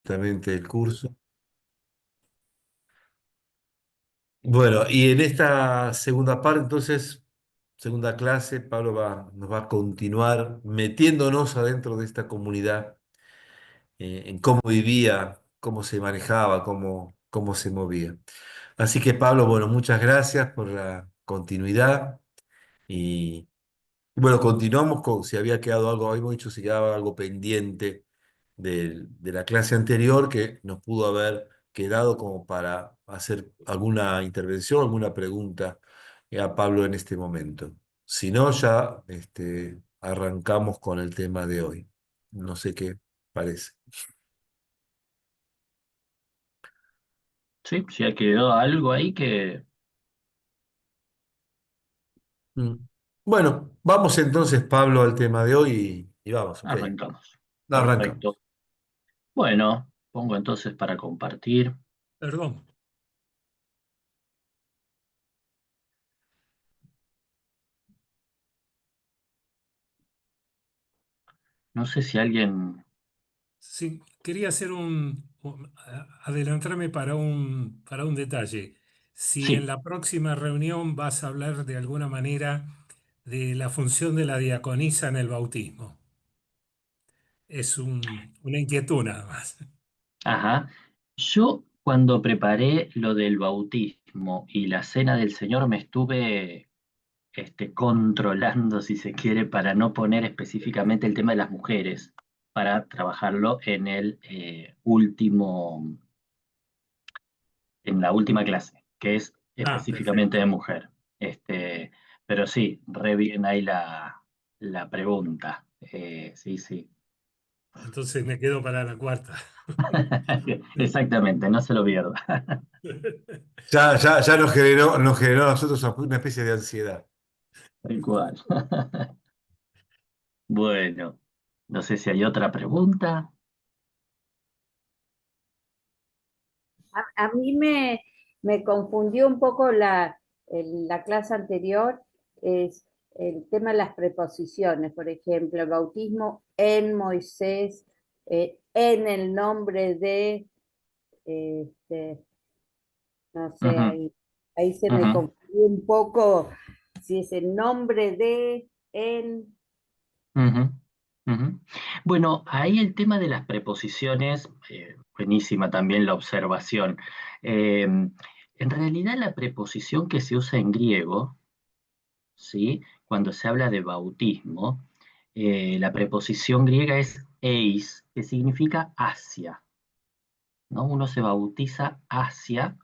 justamente el curso. Bueno, y en esta segunda parte, entonces, segunda clase, Pablo nos va a continuar metiéndonos adentro de esta comunidad, en cómo vivía, cómo se manejaba, cómo se movía. Así que Pablo, bueno, muchas gracias por la continuidad y bueno, continuamos con si había quedado algo, habíamos dicho si quedaba algo pendiente de la clase anterior que nos pudo haber quedado como para hacer alguna intervención, alguna pregunta a Pablo en este momento. Si no, ya arrancamos con el tema de hoy. No sé qué parece. Sí, si ha quedado algo ahí que Mm. Bueno, vamos entonces, Pablo, al tema de hoy y vamos, ok. arrancamos. Perfecto. Arrancamos. Bueno, pongo entonces para compartir. Perdón, No sé si alguien... sí, quería hacer adelantarme para un detalle. Si en Sí, la próxima reunión vas a hablar de alguna manera de la función de la diaconisa en el bautismo. Es una inquietud nada más. ajá. Yo cuando preparé lo del bautismo y la cena del Señor me estuve controlando, si se quiere, para no poner específicamente el tema de las mujeres, para trabajarlo en el en la última clase, que es Ah, específicamente de perfecto. mujer. Pero sí, re bien ahí la pregunta. Sí, sí. Entonces me quedo para la cuarta. Exactamente, no se lo pierda. Ya nos generó a nosotros una especie de ansiedad. Tal cual. Bueno, no sé si hay otra pregunta. A mí me confundió un poco la clase anterior, es el tema de las preposiciones, por ejemplo, el bautismo en Moisés, en el nombre de, este, no sé, Ujú, ahí se me ujú, confundió un poco si es el nombre de, en, ujú, ujú. Bueno, ahí el tema de las preposiciones, buenísima también la observación. En realidad la preposición que se usa en griego, ¿sí? Cuando se habla de bautismo, la preposición griega es eis, que significa hacia, ¿no? Uno se bautiza hacia,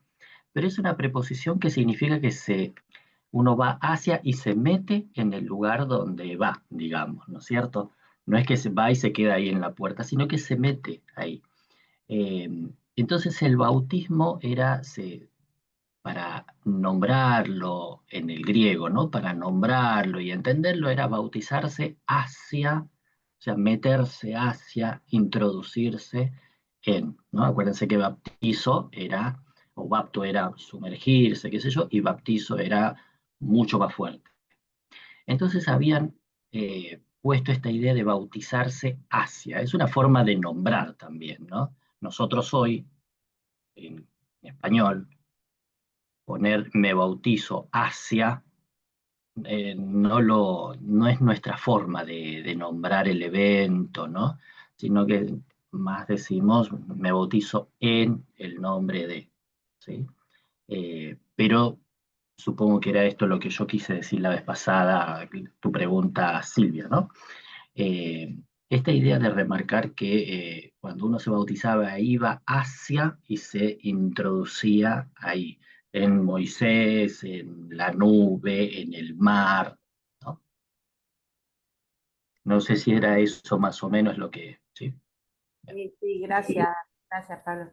pero es una preposición que significa que uno va hacia y se mete en el lugar donde va, digamos, ¿no es cierto? No es que se va y se queda ahí en la puerta, sino que se mete ahí. Eh, entonces el bautismo para nombrarlo en el griego, ¿no? Para nombrarlo y entenderlo era bautizarse hacia, o sea, meterse hacia, introducirse en, ¿no? Acuérdense que bautizo era, o bapto era sumergirse, qué sé yo, y baptizo era mucho más fuerte. Entonces habían puesto esta idea de bautizarse hacia, es una forma de nombrar también, ¿no? Nosotros hoy, en español, poner me bautizo hacia, no es nuestra forma de nombrar el evento, ¿no? Sino que más decimos me bautizo en el nombre de, ¿sí? Pero supongo que era esto lo que yo quise decir la vez pasada, tu pregunta, Silvia, ¿no? Eh, Esta idea de remarcar que cuando uno se bautizaba iba hacia y se introducía ahí, en Moisés, en la nube, en el mar, ¿no? No sé si era eso más o menos lo que, ¿sí? sí, gracias, gracias, Pablo.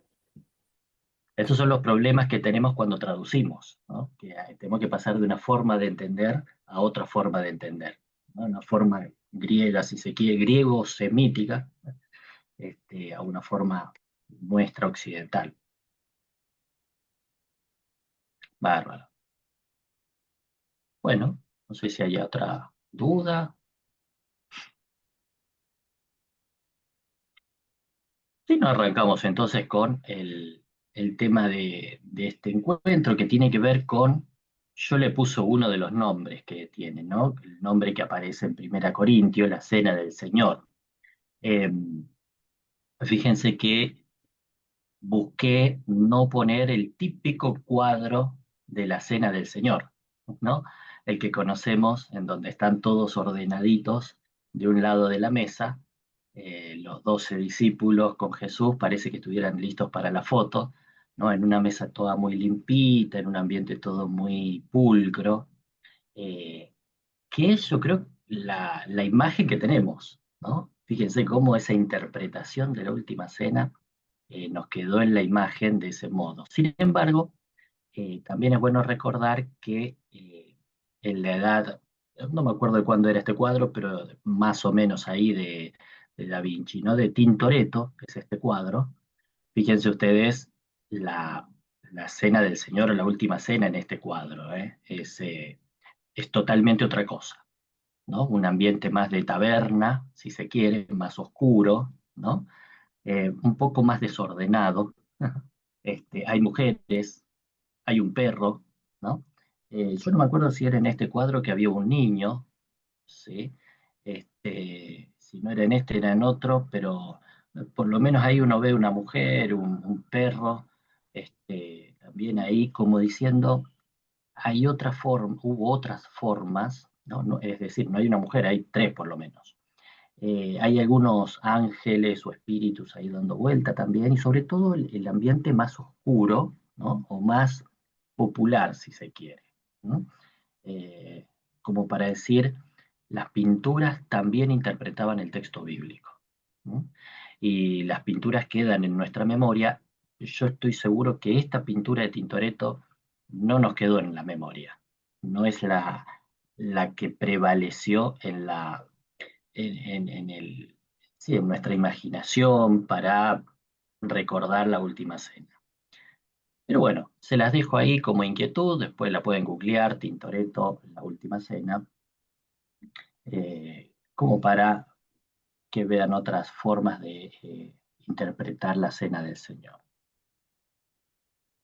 Estos son los problemas que tenemos cuando traducimos, ¿no? Que tenemos que pasar de una forma de entender a otra forma de entender, ¿no? Una forma griega, si se quiere, griego-semítica, a una forma nuestra occidental. Bárbaro. Bueno, no sé si hay otra duda. Sí, nos arrancamos entonces con el tema de este encuentro que tiene que ver con, yo le puso uno de los nombres que tiene, ¿no? El nombre que aparece en Primera Corintios, la Cena del Señor. Eh, Fíjense que busqué no poner el típico cuadro de la Cena del Señor, ¿no? El que conocemos en donde están todos ordenaditos de un lado de la mesa, los 12 discípulos con Jesús parece que estuvieran listos para la foto, ¿no? En una mesa toda muy limpita, en un ambiente todo muy pulcro, eh, que es, yo creo, la imagen que tenemos, ¿no? Fíjense cómo esa interpretación de la última cena nos quedó en la imagen de ese modo. Sin embargo, también es bueno recordar que en la edad, no me acuerdo de cuándo era este cuadro, pero más o menos ahí de Da Vinci, ¿no? De Tintoretto, que es este cuadro. Fíjense ustedes la, la cena del Señor, la última cena en este cuadro, ¿eh? Es totalmente otra cosa, ¿no? Un ambiente más de taberna, si se quiere, más oscuro, ¿no? Un poco más desordenado. Hay mujeres, hay un perro, ¿no? Yo no me acuerdo si era en este cuadro que había un niño, ¿sí? Si no era en este, era en otro, pero por lo menos ahí uno ve una mujer, un perro, también ahí como diciendo, hay otra forma, hubo otras formas, ¿no? Es decir, no hay una mujer, hay tres por lo menos. Hay algunos ángeles o espíritus ahí dando vuelta también, y sobre todo el ambiente más oscuro, ¿no? O más popular, si se quiere, ¿no? Eh, Como para decir, las pinturas también interpretaban el texto bíblico, ¿no? Y las pinturas quedan en nuestra memoria. Yo estoy seguro que esta pintura de Tintoretto no nos quedó en la memoria, no es la que prevaleció en el, sí, en nuestra imaginación para recordar la última cena. Pero bueno, se las dejo ahí como inquietud, después la pueden googlear, Tintoretto, la última cena, como para que vean otras formas de interpretar la cena del Señor.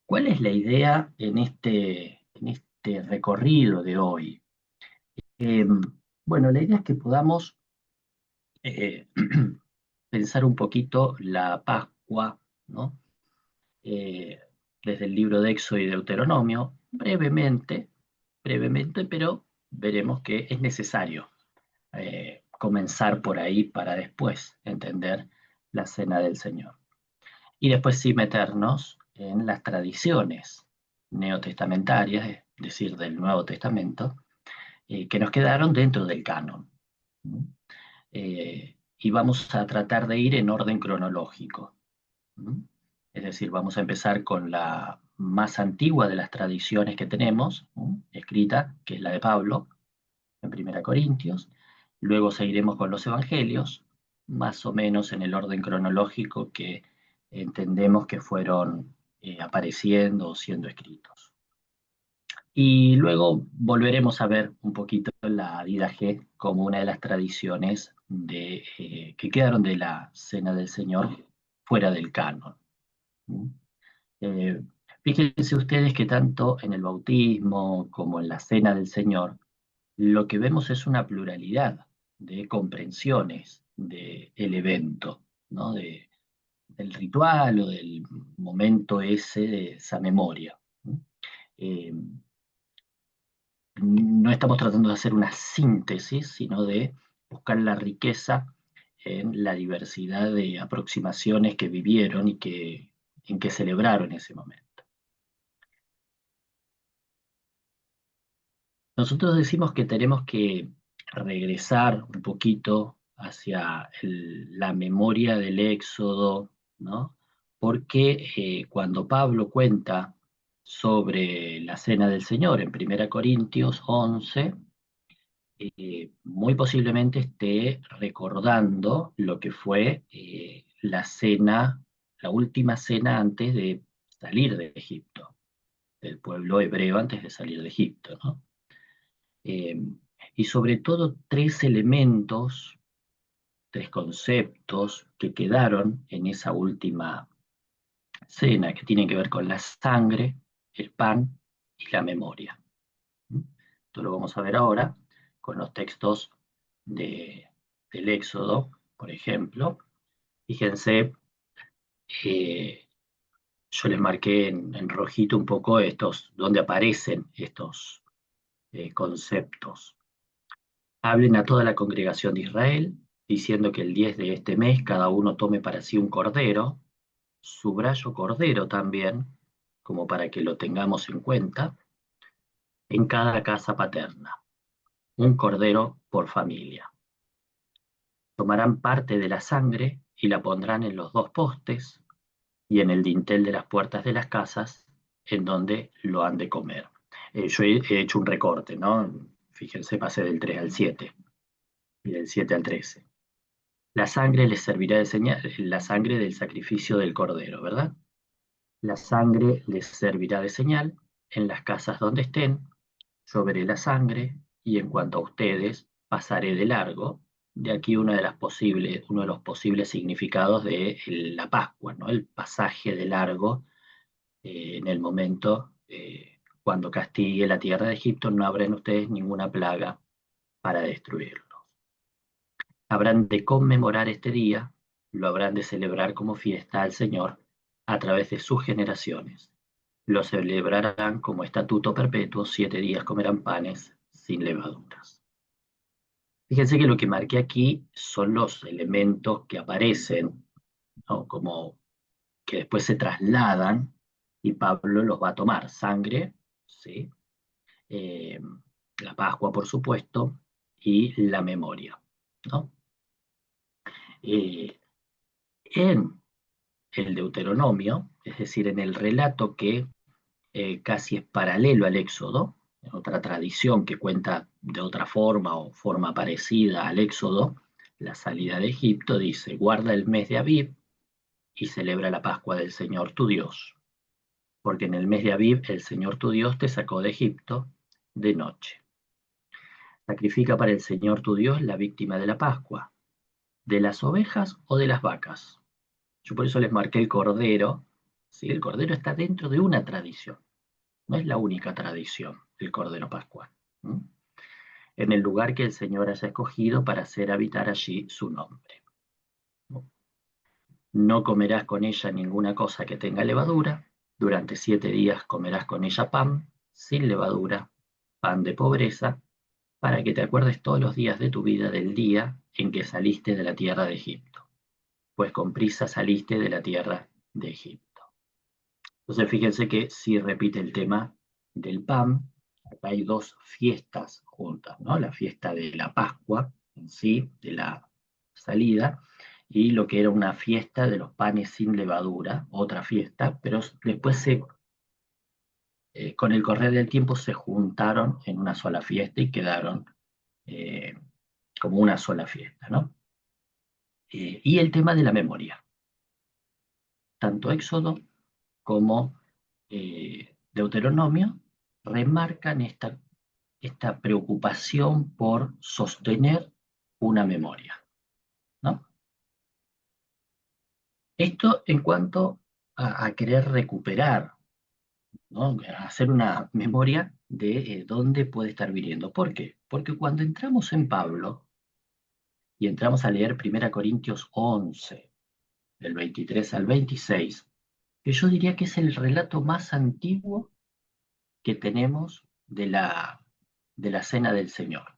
¿Cuál es la idea en este recorrido de hoy? Eh, bueno, la idea es que podamos eh, pensar un poquito la Pascua, ¿no? Eh, Desde el libro de Éxodo y Deuteronomio, brevemente, pero veremos que es necesario comenzar por ahí para después entender la cena del Señor. Y después sí meternos en las tradiciones neotestamentarias, es decir, del Nuevo Testamento, que nos quedaron dentro del canon. Y vamos a tratar de ir en orden cronológico. Es decir, vamos a empezar con la más antigua de las tradiciones que tenemos, escrita, que es la de Pablo, en Primera Corintios. Luego seguiremos con los evangelios, más o menos en el orden cronológico que entendemos que fueron apareciendo o siendo escritos. Y luego volveremos a ver un poquito la Didache como una de las tradiciones que quedaron de la Cena del Señor fuera del canon. Eh, Fíjense ustedes que tanto en el bautismo como en la Cena del Señor, lo que vemos es una pluralidad de comprensiones del evento, ¿no? Del ritual o del momento ese, de esa memoria. Eh, no estamos tratando de hacer una síntesis, sino de buscar la riqueza en la diversidad de aproximaciones que vivieron y en que celebraron ese momento. Nosotros decimos que tenemos que regresar un poquito hacia la memoria del Éxodo, ¿no? Porque cuando Pablo cuenta sobre la Cena del Señor en 1 Corintios 11, muy posiblemente esté recordando lo que fue la cena, la última cena antes de salir de Egipto, del pueblo hebreo antes de salir de Egipto, ¿no? Eh, y sobre todo tres tres conceptos que quedaron en esa última cena, que tienen que ver con la sangre, el pan y la memoria. Esto lo vamos a ver ahora con los textos del Éxodo, por ejemplo. Fíjense, yo les marqué en rojito un poco estos, donde aparecen estos conceptos. Hablen a toda la congregación de Israel, diciendo que el 10 de este mes cada uno tome para sí un cordero, subrayo cordero también, como para que lo tengamos en cuenta, en cada casa paterna, un cordero por familia. Tomarán parte de la sangre y la pondrán en los dos postes y en el dintel de las puertas de las casas en donde lo han de comer. Yo he hecho un recorte, ¿no? Fíjense, pasé del 3 al 7 y del 7 al 13. La sangre les servirá de señal, la sangre del sacrificio del cordero, ¿verdad? La sangre les servirá de señal en las casas donde estén. Yo veré la sangre y en cuanto a ustedes pasaré de largo. De aquí uno de los posibles significados de la Pascua, ¿no? El pasaje de largo en el momento cuando castigue la tierra de Egipto, no habrá en ustedes ninguna plaga para destruirlos. Habrán de conmemorar este día, lo habrán de celebrar como fiesta al Señor a través de sus generaciones. Lo celebrarán como estatuto perpetuo, 7 días comerán panes sin levaduras. Fíjense que lo que marqué aquí son los elementos que aparecen, ¿no? Como que después se trasladan y Pablo los va a tomar. Sangre, ¿sí? Eh, la Pascua, por supuesto, y la memoria, ¿no? Eh, en el Deuteronomio, es decir, en el relato que casi es paralelo al Éxodo, en otra tradición que cuenta de otra forma o forma parecida al Éxodo, la salida de Egipto, dice, guarda el mes de Abib y celebra la Pascua del Señor tu Dios, porque en el mes de Abib el Señor tu Dios te sacó de Egipto de noche. Sacrifica para el Señor tu Dios la víctima de la Pascua, de las ovejas o de las vacas. Yo por eso les marqué el cordero. ¿Sí? El cordero está dentro de una tradición. No es la única tradición, el cordero pascual. ¿Mm? En el lugar que el Señor haya escogido para hacer habitar allí su nombre. No comerás con ella ninguna cosa que tenga levadura. Durante 7 días comerás con ella pan sin levadura, pan de pobreza, para que te acuerdes todos los días de tu vida del día en que saliste de la tierra de Egipto, pues con prisa saliste de la tierra de Egipto. Entonces fíjense que sí repite el tema del pan. Acá hay dos fiestas juntas, ¿no? La fiesta de la Pascua en sí, de la salida, y lo que era una fiesta de los panes sin levadura, otra fiesta, pero después con el correr del tiempo se juntaron en una sola fiesta y quedaron eh, como una sola fiesta, ¿no? Y el tema de la memoria, tanto Éxodo como Deuteronomio remarcan esta preocupación por sostener una memoria, ¿no? Esto en cuanto a querer recuperar, ¿no? A hacer una memoria de dónde puede estar viviendo. ¿Por qué? Porque cuando entramos en Pablo y entramos a leer 1 Corintios 11, del 23 al 26, que yo diría que es el relato más antiguo que tenemos de la cena del Señor.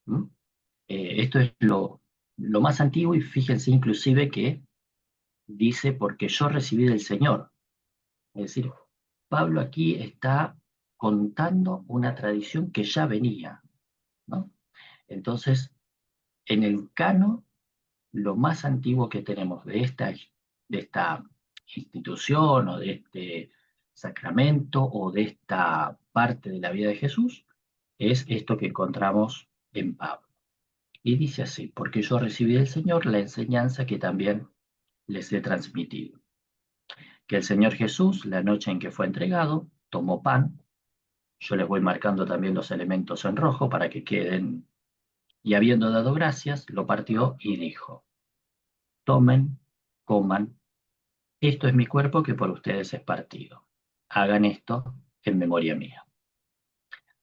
¿Mm? Esto es lo más antiguo y fíjense inclusive que dice porque yo recibí del Señor. Es decir, Pablo aquí está contando una tradición que ya venía, ¿no? Entonces, en el canon, lo más antiguo que tenemos de esta institución o de este sacramento o de esta parte de la vida de Jesús es esto que encontramos en Pablo. Y dice así, porque yo recibí del Señor la enseñanza que también les he transmitido. Que el Señor Jesús, la noche en que fue entregado, tomó pan. Yo les voy marcando también los elementos en rojo para que queden. Y habiendo dado gracias, lo partió y dijo, tomen, coman, esto es mi cuerpo que por ustedes es partido. Hagan esto en memoria mía.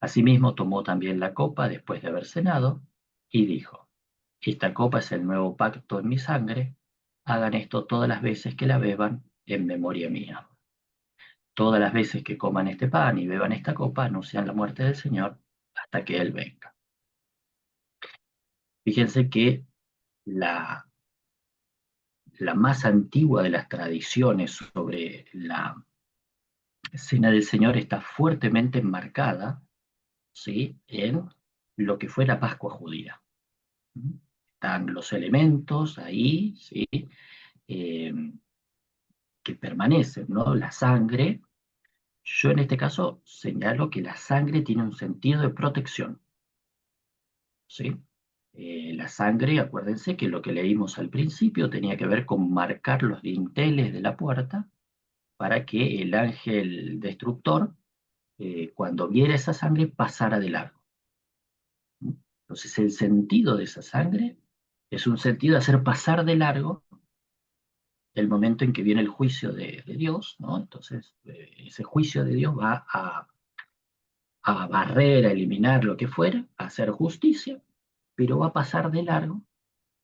Asimismo tomó también la copa después de haber cenado y dijo, esta copa es el nuevo pacto en mi sangre, hagan esto todas las veces que la beban en memoria mía. Todas las veces que coman este pan y beban esta copa anuncian la muerte del Señor hasta que Él venga. Fíjense que la, la más antigua de las tradiciones sobre la Cena del Señor está fuertemente enmarcada, ¿sí?, en lo que fue la Pascua judía. Están los elementos ahí, ¿sí?, eh, que permanecen, ¿no? La sangre. Yo en este caso señalo que la sangre tiene un sentido de protección, ¿sí? La sangre, acuérdense que lo que leímos al principio tenía que ver con marcar los dinteles de la puerta para que el ángel destructor, cuando viera esa sangre, pasara de largo. Entonces el sentido de esa sangre es un sentido de hacer pasar de largo el momento en que viene el juicio de Dios, ¿no? Entonces ese juicio de Dios va a barrer, a eliminar lo que fuera, a hacer justicia, pero va a pasar de largo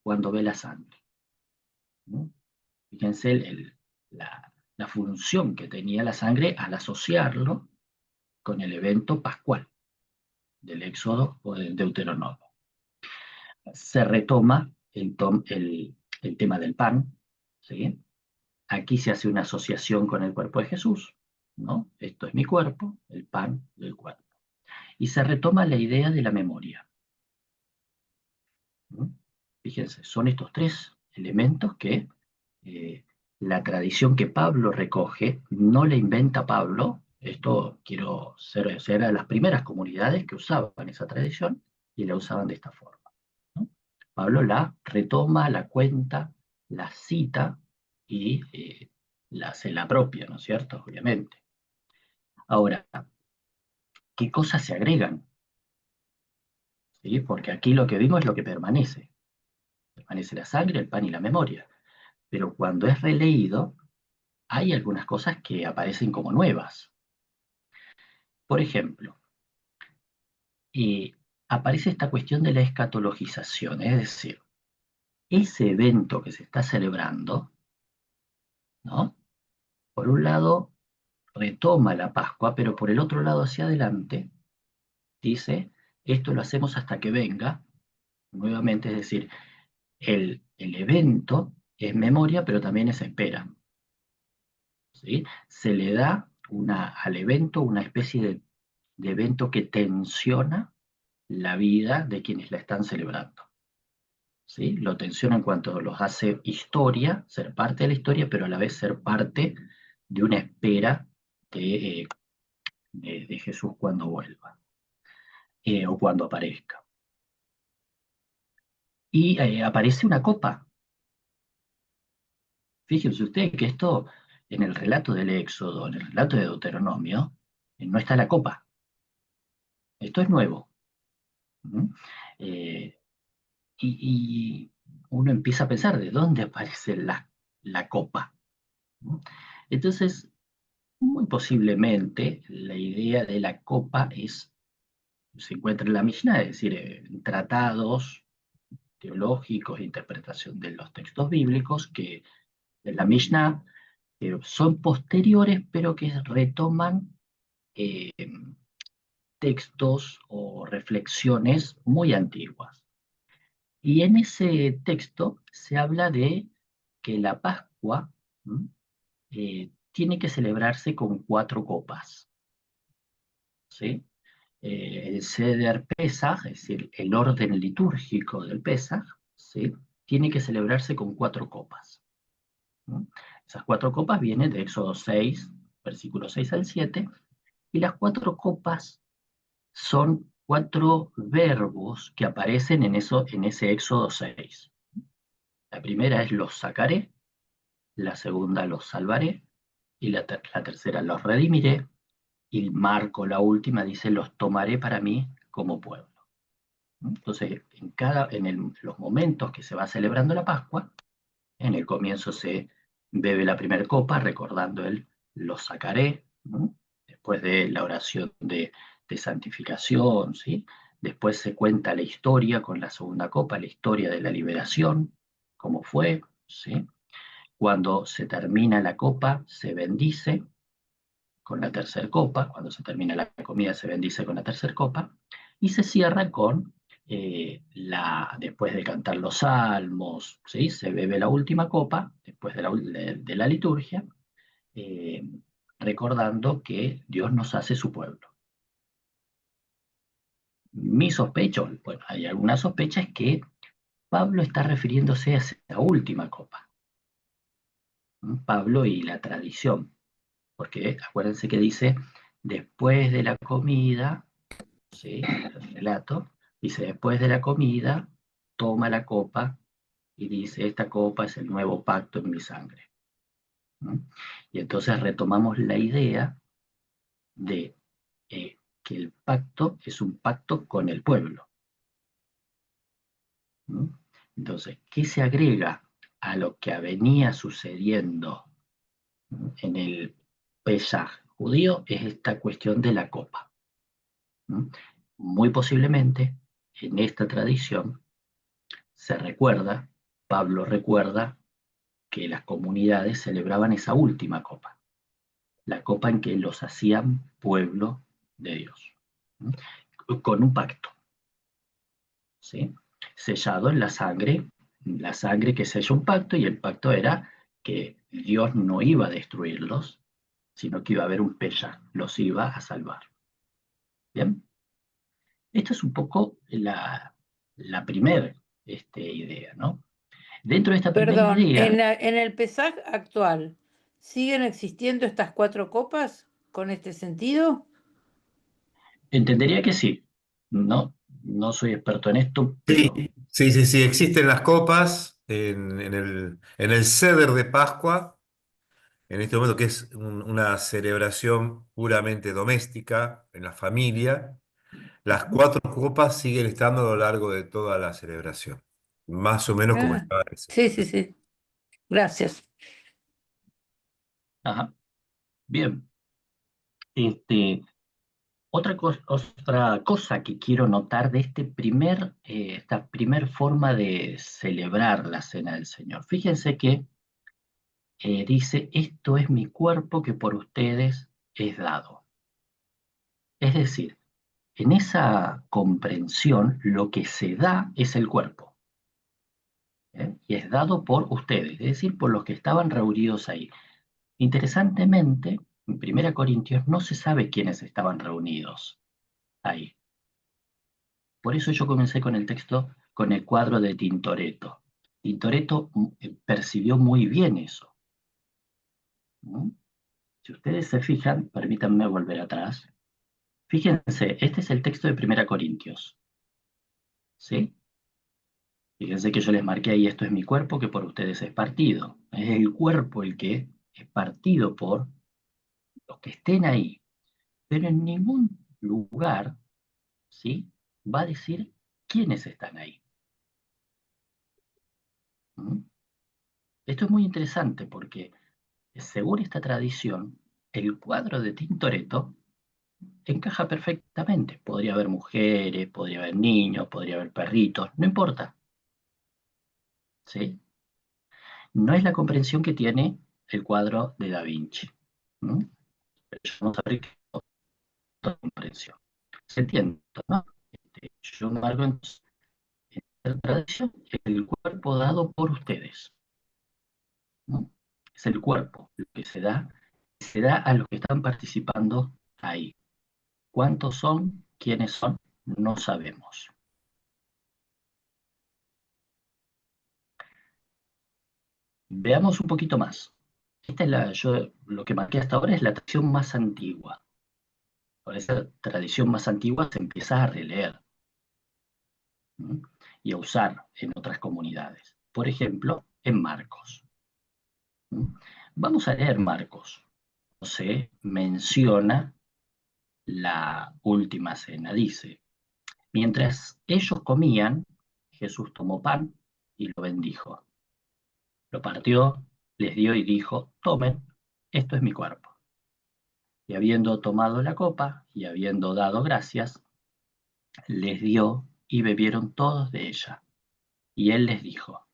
cuando ve la sangre, ¿no? Fíjense la función que tenía la sangre al asociarlo con el evento pascual del Éxodo o del Deuteronomio. Se retoma el tema del pan, ¿sí? Aquí se hace una asociación con el cuerpo de Jesús, ¿no? Esto es mi cuerpo, el pan del cuerpo. Y se retoma la idea de la memoria, ¿no? Fíjense, son estos tres elementos que la tradición que Pablo recoge no la inventa Pablo. Esto quiero ser de las primeras comunidades que usaban esa tradición y la usaban de esta forma, ¿no? Pablo la retoma, la cuenta, la cita y se la apropia, ¿no es cierto? Obviamente. Ahora, ¿qué cosas se agregan? ¿Sí? Porque aquí lo que vimos es lo que permanece. Permanece la sangre, el pan y la memoria. Pero cuando es releído, hay algunas cosas que aparecen como nuevas. Por ejemplo, aparece esta cuestión de la escatologización, es decir, ese evento que se está celebrando, ¿no? Por un lado, retoma la Pascua, pero por el otro lado, hacia adelante, dice, esto lo hacemos hasta que venga, nuevamente, es decir, el evento es memoria, pero también es espera, ¿sí? Se le da al evento una especie de evento que tensiona la vida de quienes la están celebrando, ¿sí? Lo tensiona en cuanto los hace historia, ser parte de la historia, pero a la vez ser parte de una espera de Jesús cuando vuelva, o cuando aparezca. Y aparece una copa. Fíjense ustedes que esto, en el relato del Éxodo, en el relato de Deuteronomio, no está la copa. Esto es nuevo. ¿Mm? Eh, y uno empieza a pensar, ¿de dónde aparece la copa? ¿Mm? Entonces, muy posiblemente la idea de la copa se encuentra en la Mishnah, es decir, en tratados teológicos, interpretación de los textos bíblicos, que en la Mishnah son posteriores, pero que retoman eh, textos o reflexiones muy antiguas. Y en ese texto se habla de que la Pascua tiene que celebrarse con 4 copas, ¿sí? El Seder Pesaj, es decir, el orden litúrgico del Pesaj, ¿sí?, tiene que celebrarse con 4 copas. ¿No? Esas 4 copas vienen de Éxodo 6, versículos 6 al 7, y las 4 copas son 4 verbos que aparecen en ese Éxodo 6. La primera es los sacaré, la segunda los salvaré, y la tercera los redimiré, y Marco, la última, dice los tomaré para mí como pueblo. Entonces, los momentos que se va celebrando la Pascua, En el comienzo se bebe la primera copa, recordando el lo sacaré, ¿no? Después de la oración de santificación, ¿sí? Después se cuenta la historia con la segunda copa, la historia de la liberación, cómo fue, ¿sí? Cuando se termina la copa, se bendice con la tercera copa, cuando se termina la comida se bendice con la tercera copa, y se cierra con, después de cantar los salmos, ¿sí? Se bebe la última copa, después de la liturgia, eh, recordando que Dios nos hace su pueblo. Mi sospecho, bueno, hay alguna sospecha, es que Pablo está refiriéndose a esa última copa. Pablo y la tradición, porque acuérdense que dice, después de la comida, ¿sí? El relato dice, después de la comida, toma la copa y dice, esta copa es el nuevo pacto en mi sangre. ¿No? Y entonces retomamos la idea de que el pacto es un pacto con el pueblo. ¿No? Entonces, ¿qué se agrega a lo que venía sucediendo, ¿no?, en el Pesaj judío? Es esta cuestión de la copa. ¿No? Muy posiblemente, en esta tradición, se recuerda, Pablo recuerda, que las comunidades celebraban esa última copa, la copa en que los hacían pueblo de Dios, ¿no? Con un pacto, ¿sí? Sellado en la sangre que sella un pacto, y el pacto era que Dios no iba a destruirlos, sino que iba a haber un Pesaj, los iba a salvar. ¿Bien? Esta es un poco la primera idea, ¿no? Dentro de esta primera Perdón, idea, en el Pesaj actual, ¿siguen existiendo estas 4 copas con este sentido? entendería que sí. No, no soy experto en esto, Sí, pero sí, sí, sí, existen las copas en el Seder de Pascua, en este momento que es una celebración puramente doméstica en la familia. Las 4 copas siguen estando a lo largo de toda la celebración, más o menos como Ah, estaba en el sí, Seder. sí, sí. Gracias. ajá, bien. Este, otra cosa que quiero notar de esta primer forma de celebrar la Cena del Señor. Fíjense que dice, esto es mi cuerpo que por ustedes es dado. Es decir, en esa comprensión lo que se da es el cuerpo, ¿eh? Y es dado por ustedes, es decir, por los que estaban reunidos ahí. Interesantemente, en 1 Corintios no se sabe quiénes estaban reunidos ahí. Por eso yo comencé con el texto, con el cuadro de Tintoretto. Tintoretto percibió muy bien eso, ¿no? Si ustedes se fijan, permítanme volver atrás. Fíjense, este es el texto de 1 Corintios, ¿sí? Fíjense que yo les marqué ahí, esto es mi cuerpo que por ustedes es partido. Es el cuerpo el que es partido por los que estén ahí. Pero en ningún lugar, ¿sí?, va a decir quiénes están ahí. ¿Mm? Esto es muy interesante porque, según esta tradición, el cuadro de Tintoretto encaja perfectamente. Podría haber mujeres, podría haber niños, podría haber perritos, no importa, ¿sí? No es la comprensión que tiene el cuadro de Da Vinci. ¿Mm? Pero vamos a ver qué es otra comprensión. ¿Se entiende, no? Yo marco entonces, en la tradición, el cuerpo dado por ustedes, ¿no? Es el cuerpo lo que se da a los que están participando ahí. ¿Cuántos son? ¿Quiénes son? No sabemos. Veamos un poquito más. Esta es yo lo que marqué hasta ahora es la tradición más antigua. Por esa tradición más antigua se empieza a releer, ¿no?, y a usar en otras comunidades. Por ejemplo, en Marcos, ¿no? Vamos a leer Marcos. Se menciona la última cena. Dice, mientras ellos comían, Jesús tomó pan y lo bendijo. Lo partió, les dio y dijo: tomen, esto es mi cuerpo. Y habiendo tomado la copa y habiendo dado gracias, les dio y bebieron todos de ella. Y él les dijo: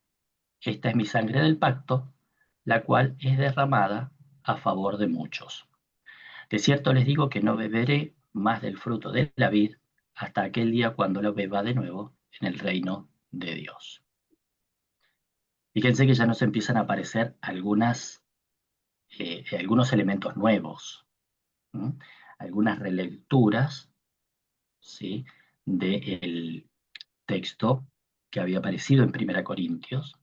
esta es mi sangre del pacto, la cual es derramada a favor de muchos. De cierto les digo que no beberé más del fruto de la vid hasta aquel día cuando lo beba de nuevo en el reino de Dios. Fíjense que ya nos empiezan a aparecer algunos elementos nuevos, ¿m? Algunas relecturas, ¿sí?, del texto que había aparecido en 1 Corintios.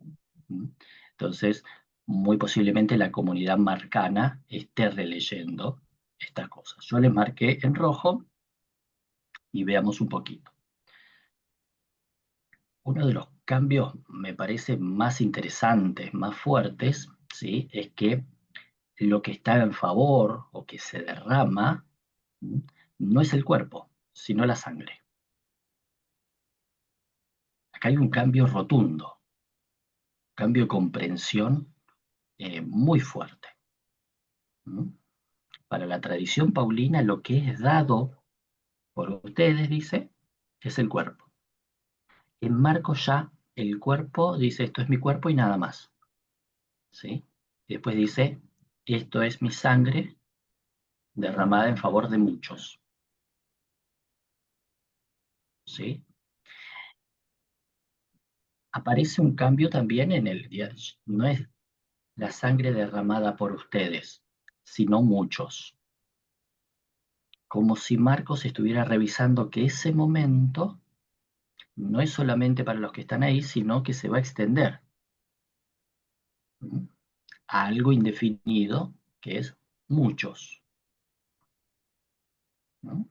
Entonces, muy posiblemente la comunidad marcana esté releyendo estas cosas. Yo les marqué en rojo y veamos un poquito. Uno de los cambios, me parece, más interesantes, más fuertes, ¿sí?, es que lo que está en favor o que se derrama no es el cuerpo, sino la sangre. Acá hay un cambio rotundo, cambio de comprensión muy fuerte. Para la tradición paulina, lo que es dado por ustedes, dice, es el cuerpo. En Marcos ya el cuerpo dice: esto es mi cuerpo y nada más. ¿Sí? Y después dice: esto es mi sangre derramada en favor de muchos. ¿Sí? Aparece un cambio también en el día. No es la sangre derramada por ustedes, sino muchos. Como si Marcos estuviera revisando que ese momento no es solamente para los que están ahí, sino que se va a extender a algo indefinido, que es muchos. ¿No?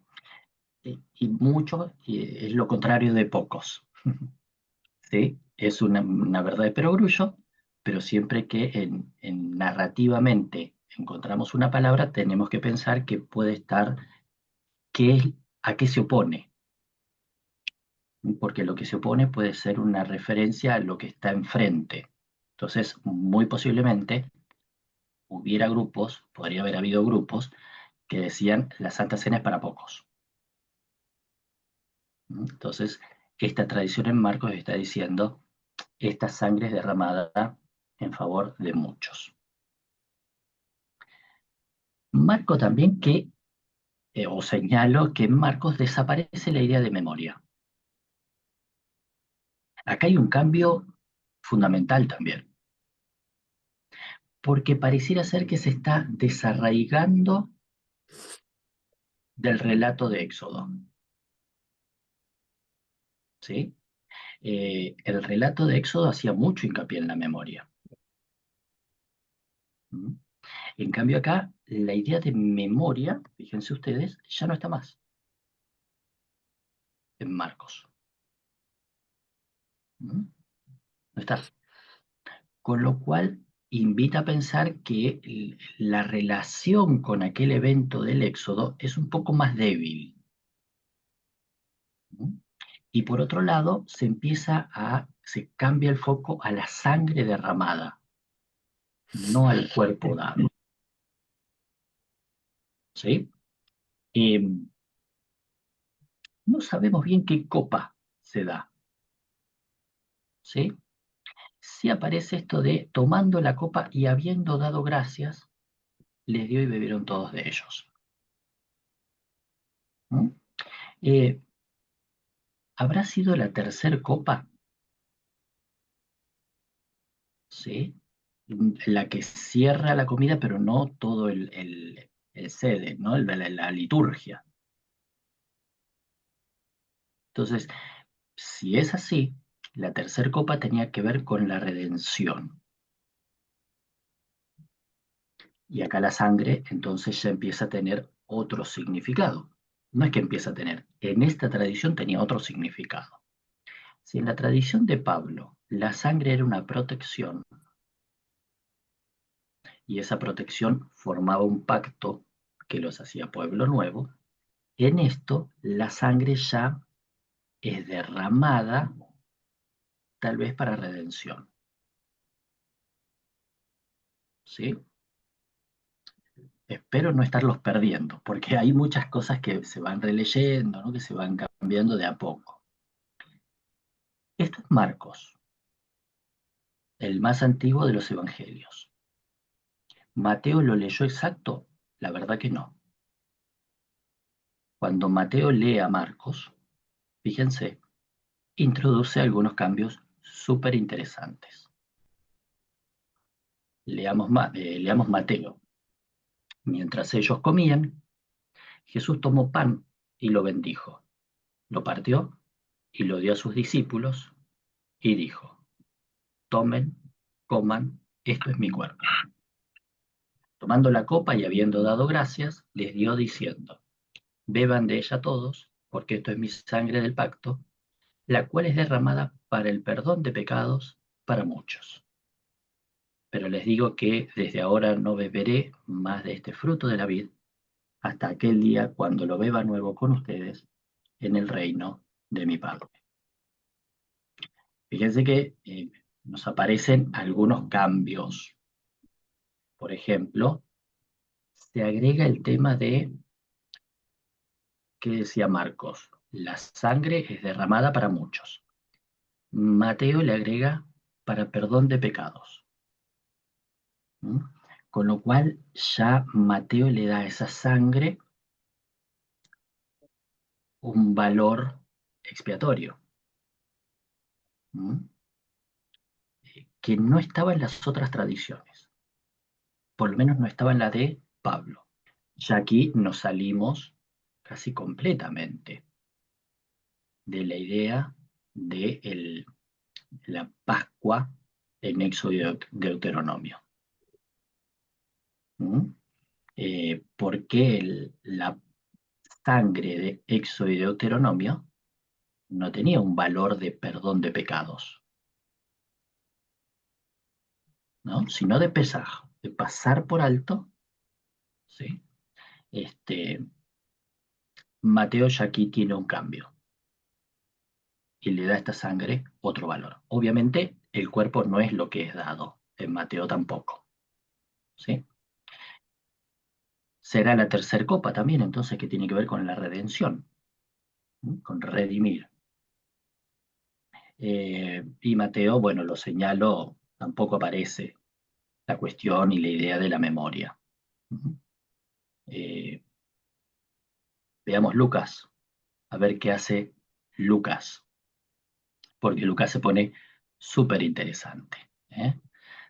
Y muchos es lo contrario de pocos. ¿Sí? Es una verdad de perogrullo, pero siempre que narrativamente encontramos una palabra, tenemos que pensar que puede estar, a qué se opone, porque lo que se opone puede ser una referencia a lo que está enfrente. Entonces, muy posiblemente podría haber habido grupos que decían: la Santa Cena es para pocos. Entonces, esta tradición en Marcos está diciendo: esta sangre es derramada en favor de muchos. Marco también o señalo que en Marcos desaparece la idea de memoria. Acá hay un cambio fundamental también, porque pareciera ser que se está desarraigando del relato de Éxodo. ¿Sí? El relato de Éxodo hacía mucho hincapié en la memoria. En cambio acá, la idea de memoria, fíjense ustedes, ya no está más en Marcos. No está. Con lo cual, invita a pensar que la relación con aquel evento del Éxodo es un poco más débil. Y por otro lado, se cambia el foco a la sangre derramada, no al cuerpo dado. ¿Sí? No sabemos bien qué copa se da. ¿Sí? Sí aparece esto de: tomando la copa y habiendo dado gracias, les dio y bebieron todos de ellos. ¿Habrá sido la tercer copa? ¿Sí? La que cierra la comida, pero no todo el sede, ¿no? La liturgia. Entonces, si es así, la tercer copa tenía que ver con la redención. Y acá la sangre entonces ya empieza a tener otro significado. No es que empieza a tener, en esta tradición tenía otro significado. Si en la tradición de Pablo la sangre era una protección, y esa protección formaba un pacto que los hacía pueblo nuevo, en esto la sangre ya es derramada tal vez para redención. ¿sí? Espero no estarlos perdiendo, porque hay muchas cosas que se van releyendo, ¿no? Que se van cambiando de a poco. Esto es Marcos, el más antiguo de los evangelios. ¿Mateo lo leyó exacto? La verdad que no. Cuando Mateo lee a Marcos, fíjense, introduce algunos cambios súper interesantes. Leamos Mateo. Mientras ellos comían, Jesús tomó pan y lo bendijo, lo partió y lo dio a sus discípulos y dijo: tomen, coman, esto es mi cuerpo. Tomando la copa y habiendo dado gracias, les dio diciendo: beban de ella todos, porque esto es mi sangre del pacto, la cual es derramada para el perdón de pecados para muchos. Pero les digo que desde ahora no beberé más de este fruto de la vid, hasta aquel día cuando lo beba nuevo con ustedes en el reino de mi Padre. Fíjense que nos aparecen algunos cambios. Por ejemplo, se agrega el tema de, ¿qué decía Marcos? La sangre es derramada para muchos. Mateo le agrega para perdón de pecados. ¿Mm? Con lo cual ya Mateo le da a esa sangre un valor expiatorio, ¿Mm? Que no estaba en las otras tradiciones, por lo menos no estaba en la de Pablo. Ya aquí nos salimos casi completamente de la idea de la Pascua en Éxodo y Deuteronomio. ¿Mm? Porque la sangre de Éxodo y Deuteronomio no tenía un valor de perdón de pecados, ¿no? Sino de pesaje, de pasar por alto, ¿sí? Mateo ya aquí tiene un cambio y le da a esta sangre otro valor. Obviamente el cuerpo no es lo que es dado, en Mateo tampoco, ¿sí? Será la tercera copa también, entonces, que tiene que ver con la redención, ¿sí? Con redimir. Y Mateo, bueno, lo señalo, tampoco aparece la cuestión y la idea de la memoria. Eh, Veamos Lucas, a ver qué hace Lucas, porque Lucas se pone súper interesante.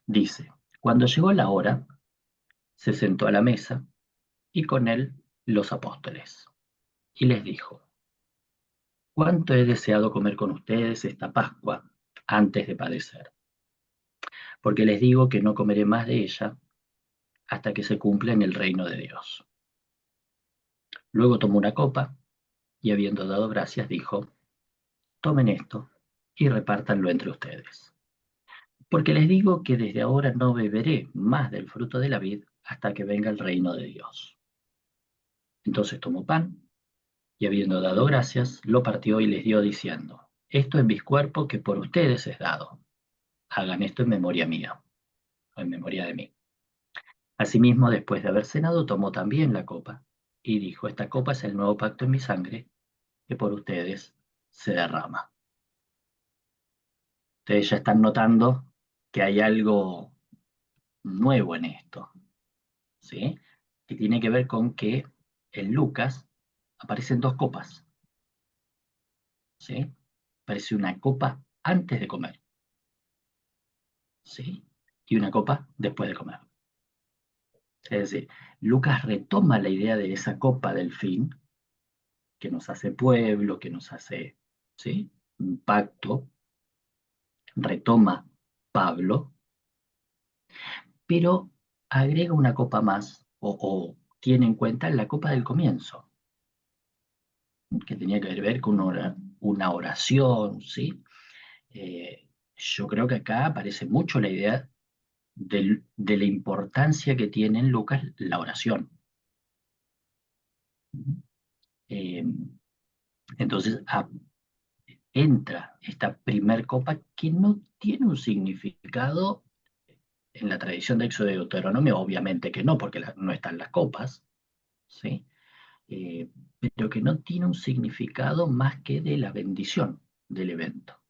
Dice: cuando llegó la hora, se sentó a la mesa y con él los apóstoles, y les dijo: cuánto he deseado comer con ustedes esta Pascua antes de padecer, porque les digo que no comeré más de ella hasta que se cumpla en el reino de Dios. Luego tomó una copa y, habiendo dado gracias, dijo: tomen esto y repártanlo entre ustedes, porque les digo que desde ahora no beberé más del fruto de la vid hasta que venga el reino de Dios. Entonces tomó pan y, habiendo dado gracias, lo partió y les dio diciendo: esto es mi cuerpo que por ustedes es dado. Hagan esto en memoria mía, o en memoria de mí. Asimismo, después de haber cenado, tomó también la copa y dijo: esta copa es el nuevo pacto en mi sangre, que por ustedes se derrama. Ustedes ya están notando que hay algo nuevo en esto, ¿sí? Que tiene que ver con que en Lucas aparecen dos copas, ¿sí? Aparece una copa antes de comer, ¿sí? Y una copa después de comer. Es decir, Lucas retoma la idea de esa copa del fin, que nos hace pueblo, que nos hace, ¿sí? Un pacto, retoma Pablo, pero agrega una copa más, o tiene en cuenta la copa del comienzo, que tenía que ver con una oración, ¿sí? Yo creo que acá aparece mucho la idea de la importancia que tiene en Lucas la oración. Eh, entonces entra esta primer copa que no tiene un significado en la tradición de Éxodo y Deuteronomio, obviamente que no, porque no están las copas, ¿sí? Pero que no tiene un significado más que de la bendición del evento.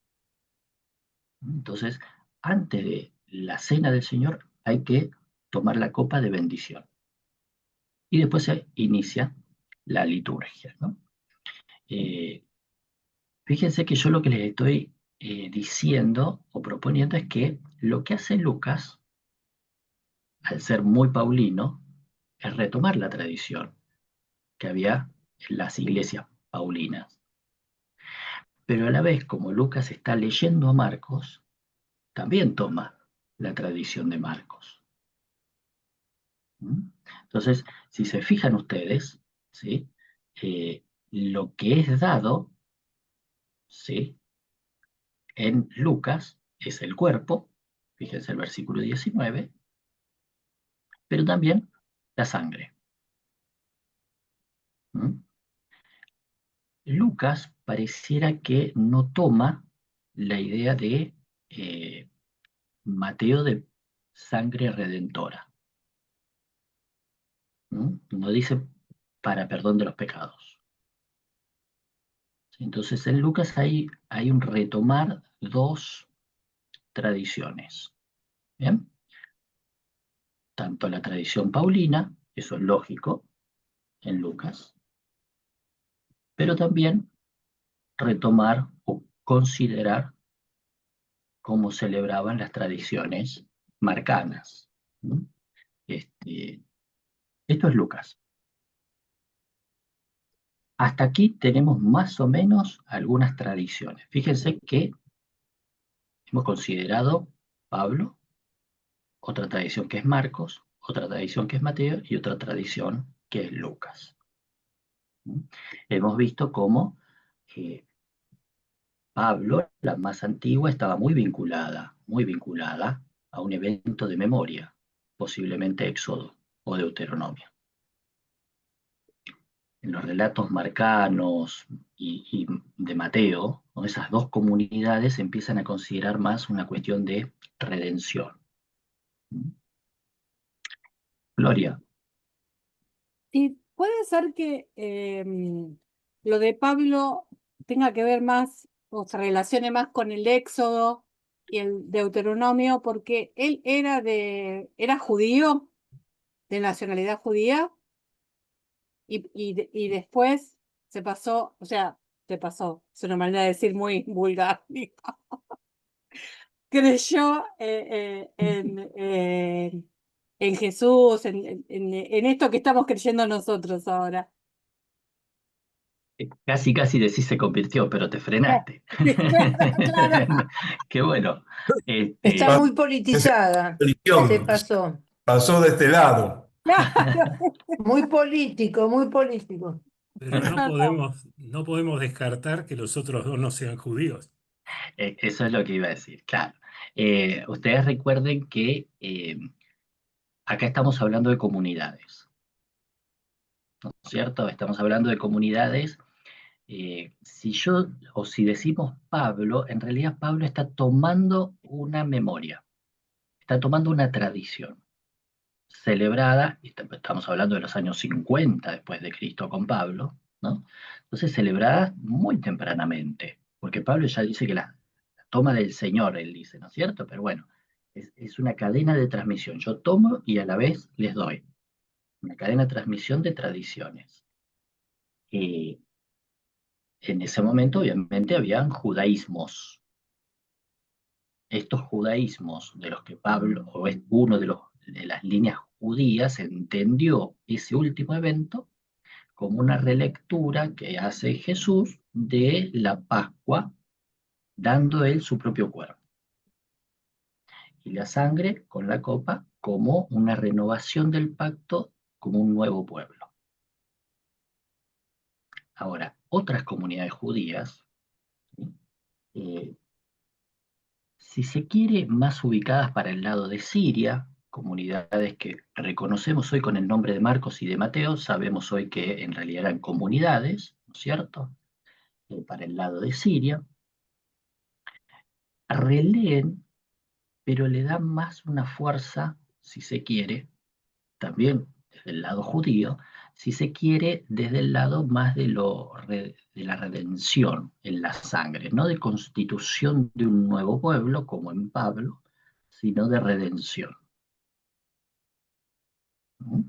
Entonces, antes de la cena del Señor hay que tomar la copa de bendición. Y después se inicia la liturgia, ¿no? Fíjense que yo lo que les estoy diciendo o proponiendo es que lo que hace Lucas, al ser muy paulino, es retomar la tradición que había en las iglesias paulinas. Pero a la vez, como Lucas está leyendo a Marcos, también toma la tradición de Marcos. ¿Mm? Entonces, si se fijan ustedes, ¿sí? Lo que es dado, ¿sí? En Lucas es el cuerpo, fíjense el versículo 19, pero también la sangre. ¿Mm? Lucas pareciera que no toma la idea de Mateo de sangre redentora. ¿Mm? No dice para perdón de los pecados. Entonces en Lucas hay un retomar dos tradiciones. ¿Bien? Tanto la tradición paulina, eso es lógico en Lucas, pero también retomar o considerar cómo celebraban las tradiciones marcanas. ¿No? Esto es Lucas. Hasta aquí tenemos más o menos algunas tradiciones. Fíjense que hemos considerado Pablo, otra tradición que es Marcos, otra tradición que es Mateo y otra tradición que es Lucas. ¿Mm? Hemos visto cómo Pablo, la más antigua, estaba muy vinculada a un evento de memoria, posiblemente Éxodo o Deuteronomio. En los relatos marcanos y de Mateo, ¿no? Esas dos comunidades empiezan a considerar más una cuestión de redención. Gloria. Y puede ser que lo de Pablo tenga que ver más o se relacione más con el Éxodo y el Deuteronomio, porque él era judío, de nacionalidad judía, y después se pasó, o sea, es una manera de decir muy vulgar, digo. Creyó en Jesús, en esto que estamos creyendo nosotros ahora. Casi, casi decís se convirtió, pero te frenaste. Claro. Qué bueno. Está Pasó muy de politizada, se religión, pasó. pasó de este lado. Claro. Muy político, muy político. Pero no podemos descartar que los otros dos no sean judíos. Eso es lo que iba a decir, claro. Ustedes recuerden que acá estamos hablando de comunidades, ¿no es cierto? Estamos hablando de comunidades. Si decimos Pablo, en realidad Pablo está tomando una memoria, está tomando una tradición celebrada, estamos hablando de los años 50 después de Cristo con Pablo, ¿no? Entonces celebrada muy tempranamente, porque Pablo ya dice que la toma del Señor, él dice, ¿no es cierto? Pero bueno, es una cadena de transmisión. Yo tomo y a la vez les doy. Una cadena de transmisión de tradiciones. En ese momento, obviamente, habían judaísmos. Estos judaísmos de los que Pablo, o es uno de las líneas judías, entendió ese último evento como una relectura que hace Jesús de la Pascua, dando él su propio cuerpo. Y la sangre con la copa como una renovación del pacto, como un nuevo pueblo. Ahora, otras comunidades judías, ¿sí? Si se quiere, más ubicadas para el lado de Siria, comunidades que reconocemos hoy con el nombre de Marcos y de Mateo, sabemos hoy que en realidad eran comunidades, ¿no es cierto? Para el lado de Siria, releen, pero le da más una fuerza, si se quiere, también desde el lado judío, si se quiere, desde el lado más de la redención en la sangre, no de constitución de un nuevo pueblo, como en Pablo, sino de redención. ¿Mm?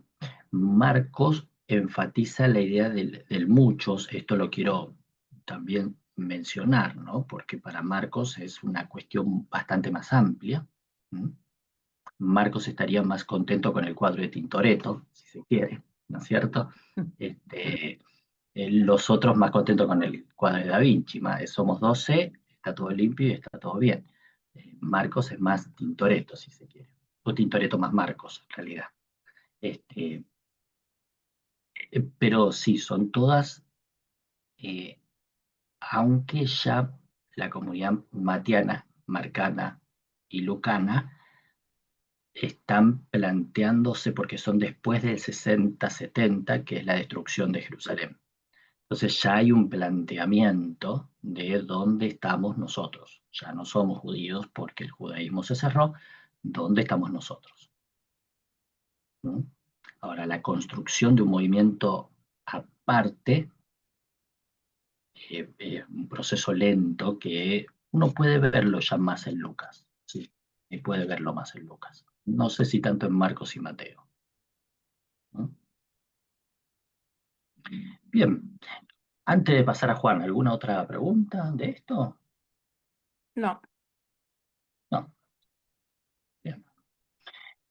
Marcos enfatiza la idea del muchos, esto lo quiero también mencionar, ¿no? Porque para Marcos es una cuestión bastante más amplia. ¿Mm? Marcos estaría más contento con el cuadro de Tintoretto, si se quiere, ¿no es cierto? Los otros más contentos con el cuadro de Da Vinci. Somos 12, está todo limpio y está todo bien. Marcos es más Tintoretto, si se quiere. O Tintoretto más Marcos, en realidad. Pero sí, son todas, aunque ya la comunidad matiana, marcana y lucana están planteándose, porque son después del 60-70, que es la destrucción de Jerusalén. Entonces ya hay un planteamiento de dónde estamos nosotros. Ya no somos judíos porque el judaísmo se cerró. ¿Dónde estamos nosotros? ¿Mm? Ahora, la construcción de un movimiento aparte es un proceso lento que uno puede verlo ya más en Lucas. Sí, y puede verlo más en Lucas. No sé si tanto en Marcos y Mateo. ¿Mm? Bien, antes de pasar a Juan, ¿alguna otra pregunta de esto? No. No. Bien.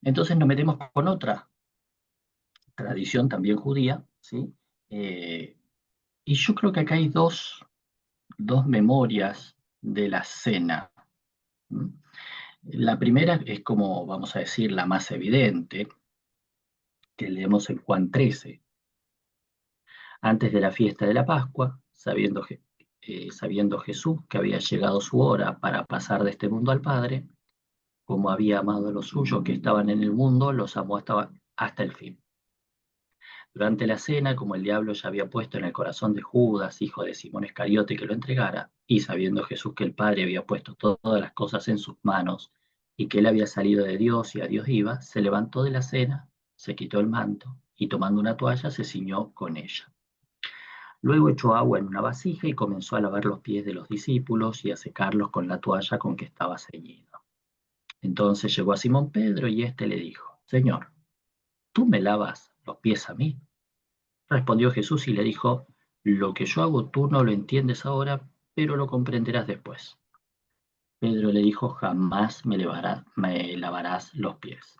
Entonces nos metemos con otra tradición también judía, ¿sí? Y yo creo que acá hay dos memorias de la cena. ¿Mm? La primera es como, vamos a decir, la más evidente, que leemos en Juan 13. Antes de la fiesta de la Pascua, sabiendo Jesús que había llegado su hora para pasar de este mundo al Padre, como había amado a los suyos que estaban en el mundo, los amó hasta el fin. Durante la cena, como el diablo ya había puesto en el corazón de Judas, hijo de Simón Iscariote, que lo entregara, y sabiendo Jesús que el Padre había puesto todas las cosas en sus manos, y que él había salido de Dios y a Dios iba, se levantó de la cena, se quitó el manto, y tomando una toalla se ciñó con ella. Luego echó agua en una vasija y comenzó a lavar los pies de los discípulos y a secarlos con la toalla con que estaba ceñido. Entonces llegó a Simón Pedro y éste le dijo: Señor, ¿tú me lavas los pies a mí? Respondió Jesús y le dijo: Lo que yo hago tú no lo entiendes ahora, pero lo comprenderás después. Pedro le dijo: Jamás me lavarás los pies.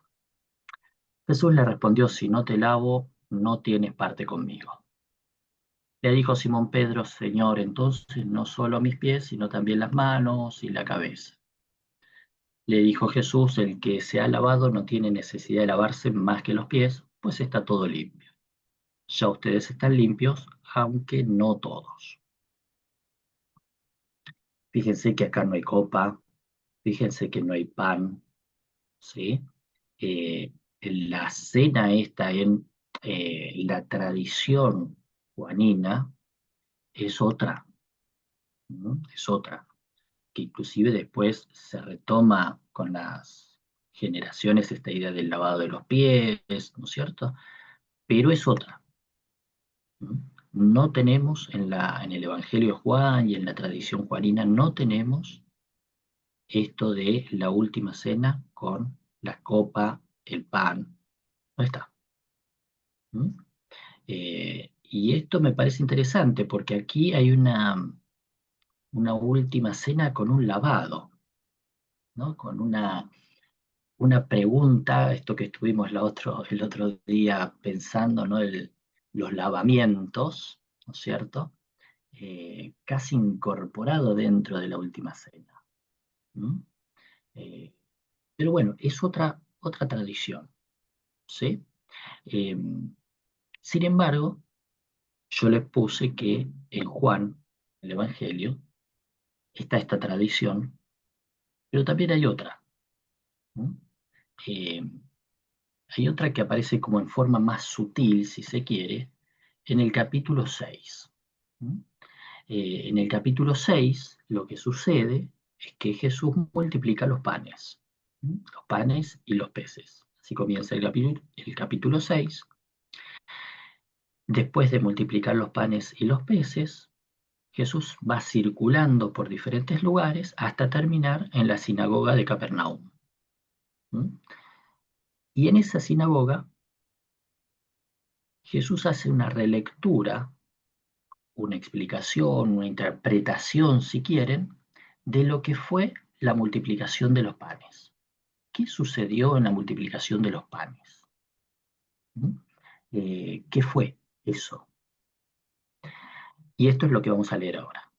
Jesús le respondió: Si no te lavo, no tienes parte conmigo. Le dijo Simón Pedro: Señor, entonces no solo mis pies, sino también las manos y la cabeza. Le dijo Jesús: El que se ha lavado no tiene necesidad de lavarse más que los pies, pues está todo limpio. Ya ustedes están limpios, aunque no todos. Fíjense que acá no hay copa, fíjense que no hay pan, ¿sí? La cena esta en la tradición juanina es otra, ¿no? Es otra, que inclusive después se retoma con las generaciones esta idea del lavado de los pies, ¿no es cierto? Pero es otra. ¿No? No tenemos en el Evangelio de Juan y en la tradición juanina, no tenemos esto de la última cena con la copa, el pan, no está. ¿Mm? Y esto me parece interesante porque aquí hay una última cena con un lavado, ¿no? Con una pregunta, esto que estuvimos el otro día pensando, ¿no? Los lavamientos, ¿no es cierto? Casi incorporado dentro de la última cena. ¿Mm? Pero bueno, es otra tradición, ¿sí? Eh, Sin embargo, yo les puse que en Juan, el Evangelio, está esta tradición, pero también hay otra, ¿no? Eh, Hay otra que aparece como en forma más sutil, si se quiere, en el capítulo 6. ¿No? En el capítulo 6, lo que sucede es que Jesús multiplica los panes. Los panes y los peces. Así comienza el capítulo 6. Después de multiplicar los panes y los peces, Jesús va circulando por diferentes lugares hasta terminar en la sinagoga de Capernaum. Y en esa sinagoga, Jesús hace una relectura, una explicación, una interpretación, si quieren, de lo que fue la multiplicación de los panes. ¿Qué sucedió en la multiplicación de los panes? ¿Qué fue eso? Y esto es lo que vamos a leer ahora.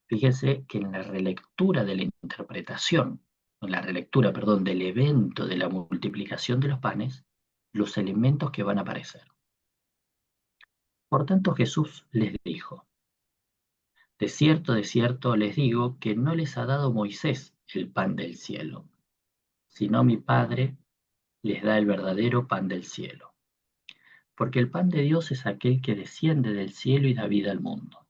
Fíjense que en la relectura de la interpretación, en la relectura, perdón, del evento de la multiplicación de los panes, los elementos que van a aparecer. Por tanto, Jesús les dijo: de cierto les digo que no les ha dado Moisés el pan del cielo, sino mi Padre les da el verdadero pan del cielo. Porque el pan de Dios es aquel que desciende del cielo y da vida al mundo.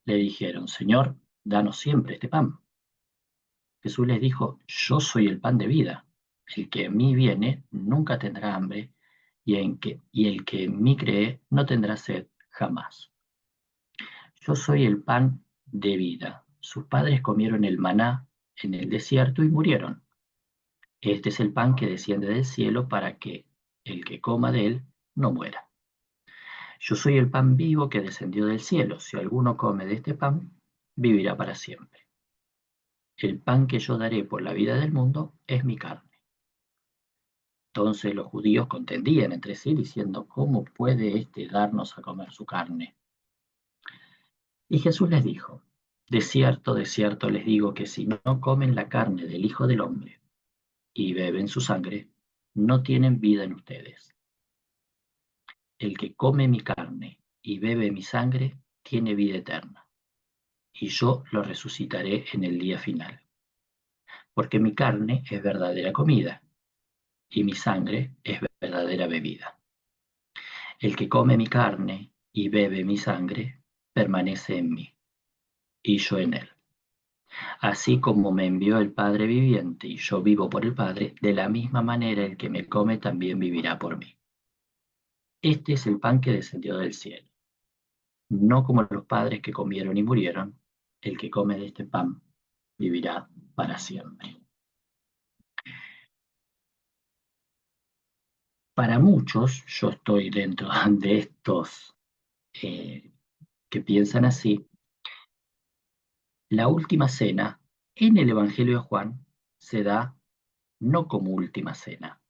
Le dijeron: Señor, danos siempre este pan. Jesús les dijo: yo soy el pan de vida. El que en mí viene nunca tendrá hambre, y el que en mí cree no tendrá sed jamás. Yo soy el pan de vida. Sus padres comieron el maná en el desierto y murieron. Este es el pan que desciende del cielo para que el que coma de él no muera. Yo soy el pan vivo que descendió del cielo. Si alguno come de este pan, vivirá para siempre. El pan que yo daré por la vida del mundo es mi carne. Entonces los judíos contendían entre sí diciendo: ¿cómo puede éste darnos a comer su carne? Y Jesús les dijo: de cierto les digo que si no comen la carne del Hijo del Hombre y beben su sangre, no tienen vida en ustedes. El que come mi carne y bebe mi sangre tiene vida eterna, y yo lo resucitaré en el día final. Porque mi carne es verdadera comida, y mi sangre es verdadera bebida. El que come mi carne y bebe mi sangre permanece en mí, y yo en él. Así como me envió el Padre viviente y yo vivo por el Padre, de la misma manera el que me come también vivirá por mí. Este es el pan que descendió del cielo. No como los padres que comieron y murieron, el que come de este pan vivirá para siempre. Para muchos, yo estoy dentro de estos que piensan así, la última cena en el Evangelio de Juan se da no como última cena,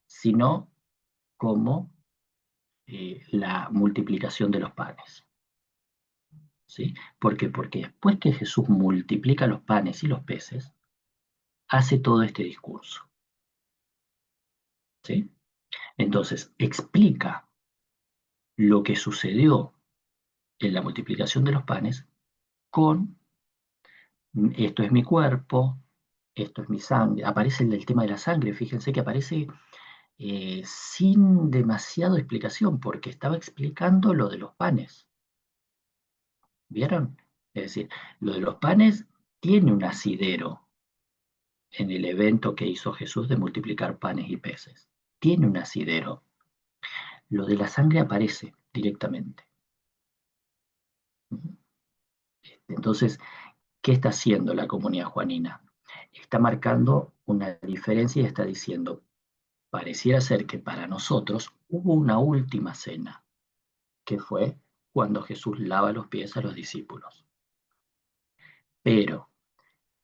sino como la multiplicación de los panes. ¿Sí? ¿Por qué? Porque después que Jesús multiplica los panes y los peces, hace todo este discurso. ¿Sí? Entonces, explica lo que sucedió en la multiplicación de los panes con: esto es mi cuerpo, esto es mi sangre. Aparece el tema de la sangre, fíjense que aparece sin demasiada explicación, porque estaba explicando lo de los panes. ¿Vieron? Es decir, lo de los panes tiene un asidero en el evento que hizo Jesús de multiplicar panes y peces. Tiene un asidero. Lo de la sangre aparece directamente. Entonces, ¿qué está haciendo la comunidad juanina? Está marcando una diferencia y está diciendo: pareciera ser que para nosotros hubo una última cena, que fue cuando Jesús lava los pies a los discípulos. Pero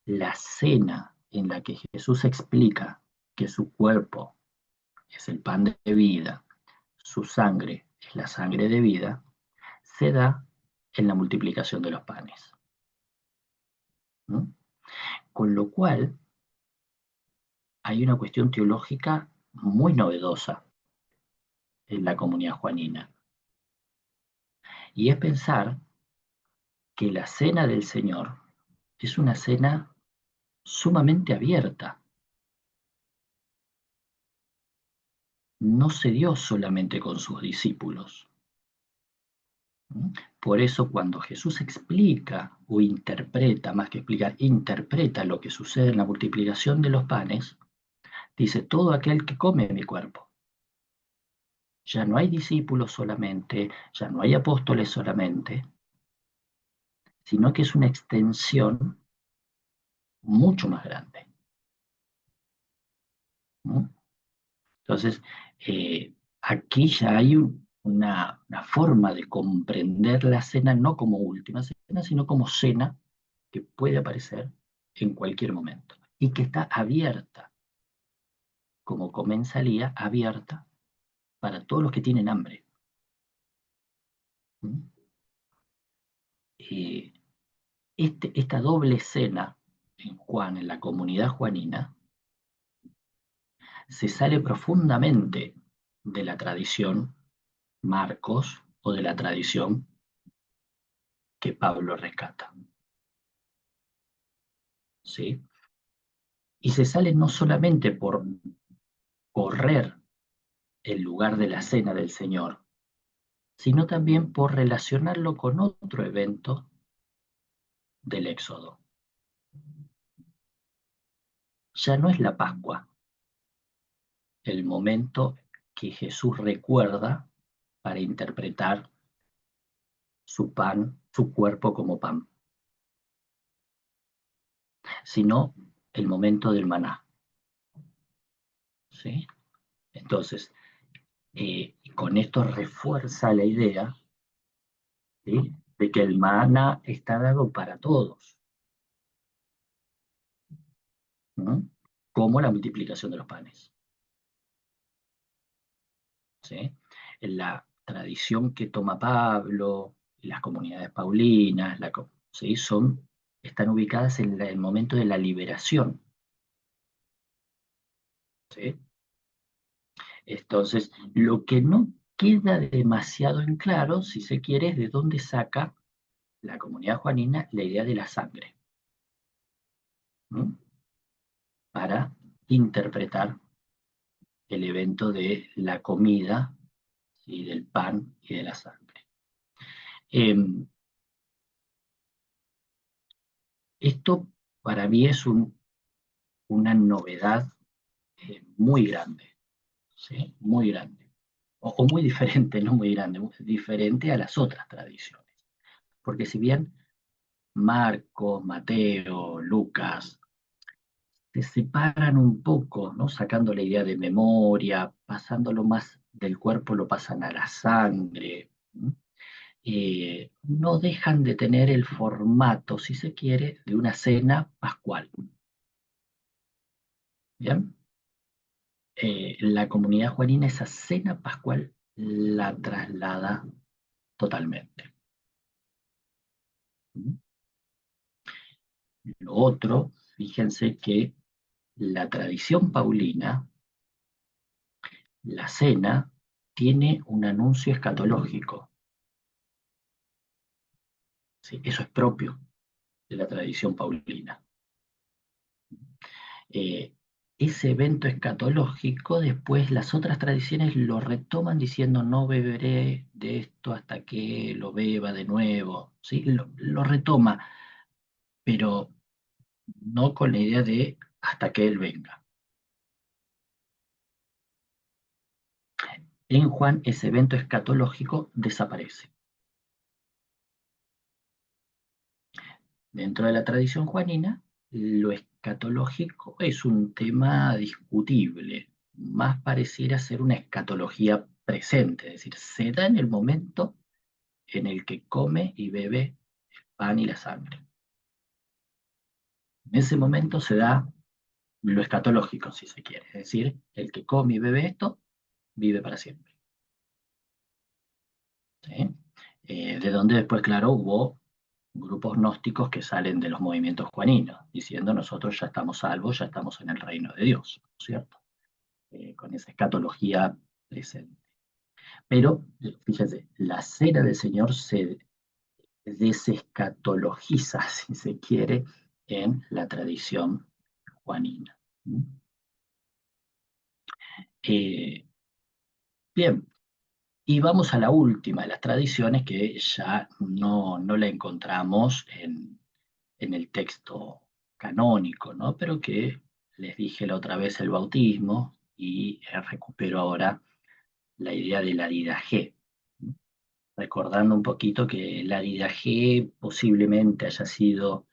la cena en la que Jesús explica que su cuerpo es el pan de vida, su sangre es la sangre de vida, se da en la multiplicación de los panes. ¿Mm? Con lo cual, hay una cuestión teológica muy novedosa en la comunidad juanina. Y es pensar que la cena del Señor es una cena sumamente abierta. No se dio solamente con sus discípulos. ¿Mm? Por eso cuando Jesús explica o interpreta, más que explicar, interpreta lo que sucede en la multiplicación de los panes, dice, todo aquel que come mi cuerpo. Ya no hay discípulos solamente, ya no hay apóstoles solamente, sino que es una extensión mucho más grande. ¿No? Entonces, aquí ya hay una forma de comprender la cena no como última cena, sino como cena que puede aparecer en cualquier momento y que está abierta, como comensalía, abierta para todos los que tienen hambre. ¿Mm? Eh, esta doble cena en Juan, en la comunidad juanina, se sale profundamente de la tradición Marcos o de la tradición que Pablo rescata. ¿Sí? Y se sale no solamente por correr el lugar de la cena del Señor, sino también por relacionarlo con otro evento del Éxodo. Ya no es la Pascua el momento que Jesús recuerda para interpretar su pan, su cuerpo como pan, sino el momento del maná. ¿Sí? Entonces, con esto refuerza la idea, ¿sí?, de que el maná está dado para todos, ¿no?, como la multiplicación de los panes. ¿Sí? En la tradición que toma Pablo, las comunidades paulinas, ¿sí?, están ubicadas en el momento de la liberación. ¿Sí? Entonces, lo que no queda demasiado en claro, si se quiere, es de dónde saca la comunidad juanina la idea de la sangre, ¿no?, para interpretar el evento de la comida, ¿sí?, del pan y de la sangre. Esto para mí es una novedad muy grande, ¿sí?, muy grande, o muy diferente, no muy grande, diferente a las otras tradiciones. Porque si bien Marcos, Mateo, Lucas se separan un poco, ¿no?, sacando la idea de memoria, pasándolo más del cuerpo, lo pasan a la sangre, ¿no?, no dejan de tener el formato, si se quiere, de una cena pascual. ¿Bien? La comunidad juanina esa cena pascual la traslada totalmente. ¿Mm? Lo otro, fíjense que la tradición paulina, la cena, tiene un anuncio escatológico. ¿Sí? Eso es propio de la tradición paulina. Ese evento escatológico, después las otras tradiciones lo retoman diciendo no beberé de esto hasta que lo beba de nuevo. ¿Sí? Lo retoma, pero no con la idea de hasta que Él venga. En Juan ese evento escatológico desaparece. Dentro de la tradición juanina, lo escatológico es un tema discutible, más pareciera ser una escatología presente, es decir, se da en el momento en el que come y bebe el pan y la sangre. En ese momento se da lo escatológico, si se quiere, es decir, el que come y bebe esto, vive para siempre. ¿Sí? De donde después, claro, hubo grupos gnósticos que salen de los movimientos juaninos, diciendo nosotros ya estamos salvos, ya estamos en el reino de Dios, ¿cierto? Con esa escatología presente. Pero, fíjense, la cena del Señor se desescatologiza, si se quiere, en la tradición juanina. Bien, Y vamos a la última de las tradiciones que ya no la encontramos en el texto canónico, ¿no? Pero que les dije la otra vez el bautismo y recupero ahora la idea de la didaje, recordando un poquito que la didaje posiblemente haya sido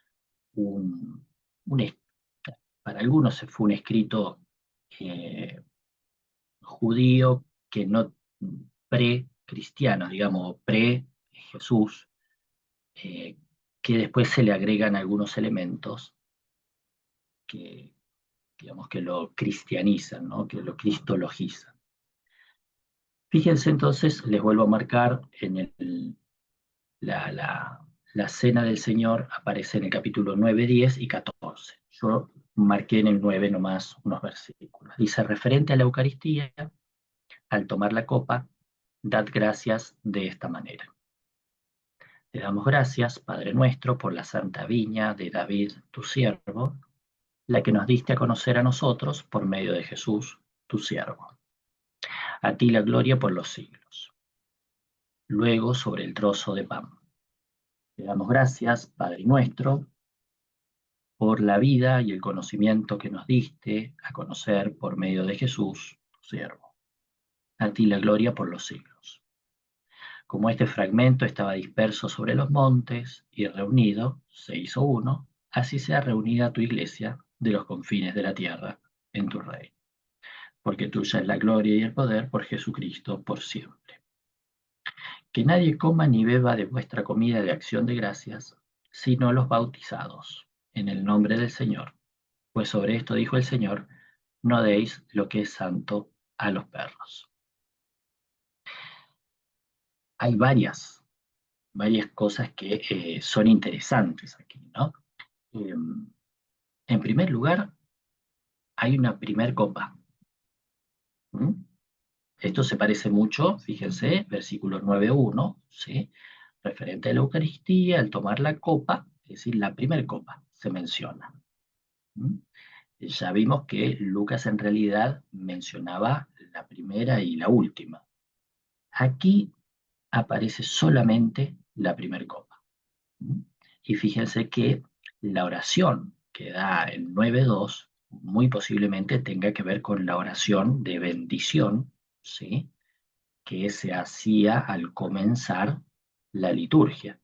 un, un es- para algunos fue un escrito eh, judío que no pre-cristiano, digamos, pre-Jesús, eh, que después se le agregan algunos elementos que, digamos, que lo cristianizan, ¿no? Que lo cristologizan. Fíjense entonces, les vuelvo a marcar en la cena del Señor aparece en el capítulo 9, 10 y 14. Yo marqué en el 9 nomás unos versículos. Dice, referente a la Eucaristía, al tomar la copa, dad gracias de esta manera. Te damos gracias, Padre nuestro, por la santa viña de David, tu siervo, la que nos diste a conocer a nosotros por medio de Jesús, tu siervo. A ti la gloria por los siglos. Luego, sobre el trozo de pan. Te damos gracias, Padre nuestro, por la vida y el conocimiento que nos diste a conocer por medio de Jesús, tu siervo. A ti la gloria por los siglos. Como este fragmento estaba disperso sobre los montes y reunido, se hizo uno, así sea reunida tu iglesia de los confines de la tierra en tu reino. Porque tuya es la gloria y el poder por Jesucristo por siempre. Que nadie coma ni beba de vuestra comida de acción de gracias, sino los bautizados, en el nombre del Señor. Pues sobre esto dijo el Señor, no deis lo que es santo a los perros. Hay varias cosas que son interesantes aquí, ¿no? Eh, en primer lugar, hay una primer copa. ¿Mm? Esto se parece mucho, fíjense, versículo 9.1, ¿sí? Referente a la Eucaristía, al tomar la copa, es decir, la primer copa se menciona. ¿Mm? Ya vimos que Lucas en realidad mencionaba la primera y la última. Aquí aparece solamente la primer copa. ¿Mm? Y fíjense que la oración que da el 9.2 muy posiblemente tenga que ver con la oración de bendición, ¿sí? Que se hacía al comenzar la liturgia.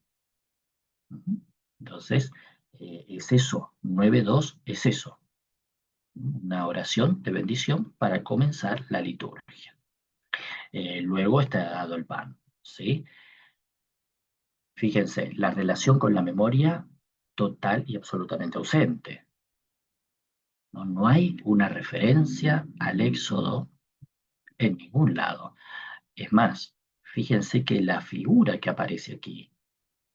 Entonces, es eso, 9.2 es eso, una oración de bendición para comenzar la liturgia. Luego está dado el pan, ¿sí? Fíjense, la relación con la memoria total y absolutamente ausente. No hay una referencia al Éxodo en ningún lado. Es más, fíjense que la figura que aparece aquí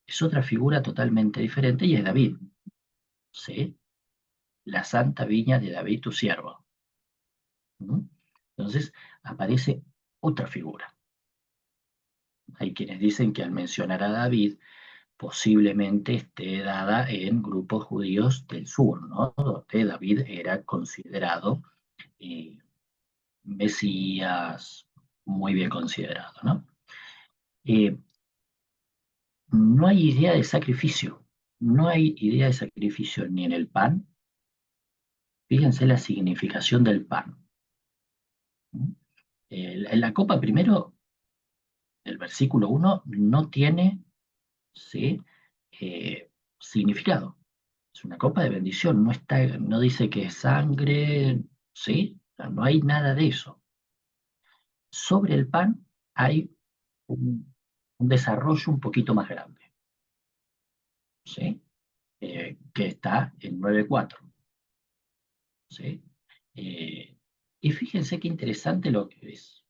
es otra figura totalmente diferente y es David, ¿sí? La santa viña de David, tu siervo. ¿Mm? Entonces aparece otra figura. Hay quienes dicen que al mencionar a David posiblemente esté dada en grupos judíos del sur, ¿no? Donde David era considerado eh, Mesías, muy bien considerado, ¿no? Eh, no hay idea de sacrificio, no hay idea de sacrificio ni en el pan. Fíjense la significación del pan. En la copa primero, el versículo 1, no tiene, ¿sí? Significado. Es una copa de bendición, no dice que es sangre, ¿sí? No hay nada de eso. Sobre el pan hay un desarrollo un poquito más grande, ¿sí? Que está en 9.4, ¿sí? Y fíjense qué interesante lo que es.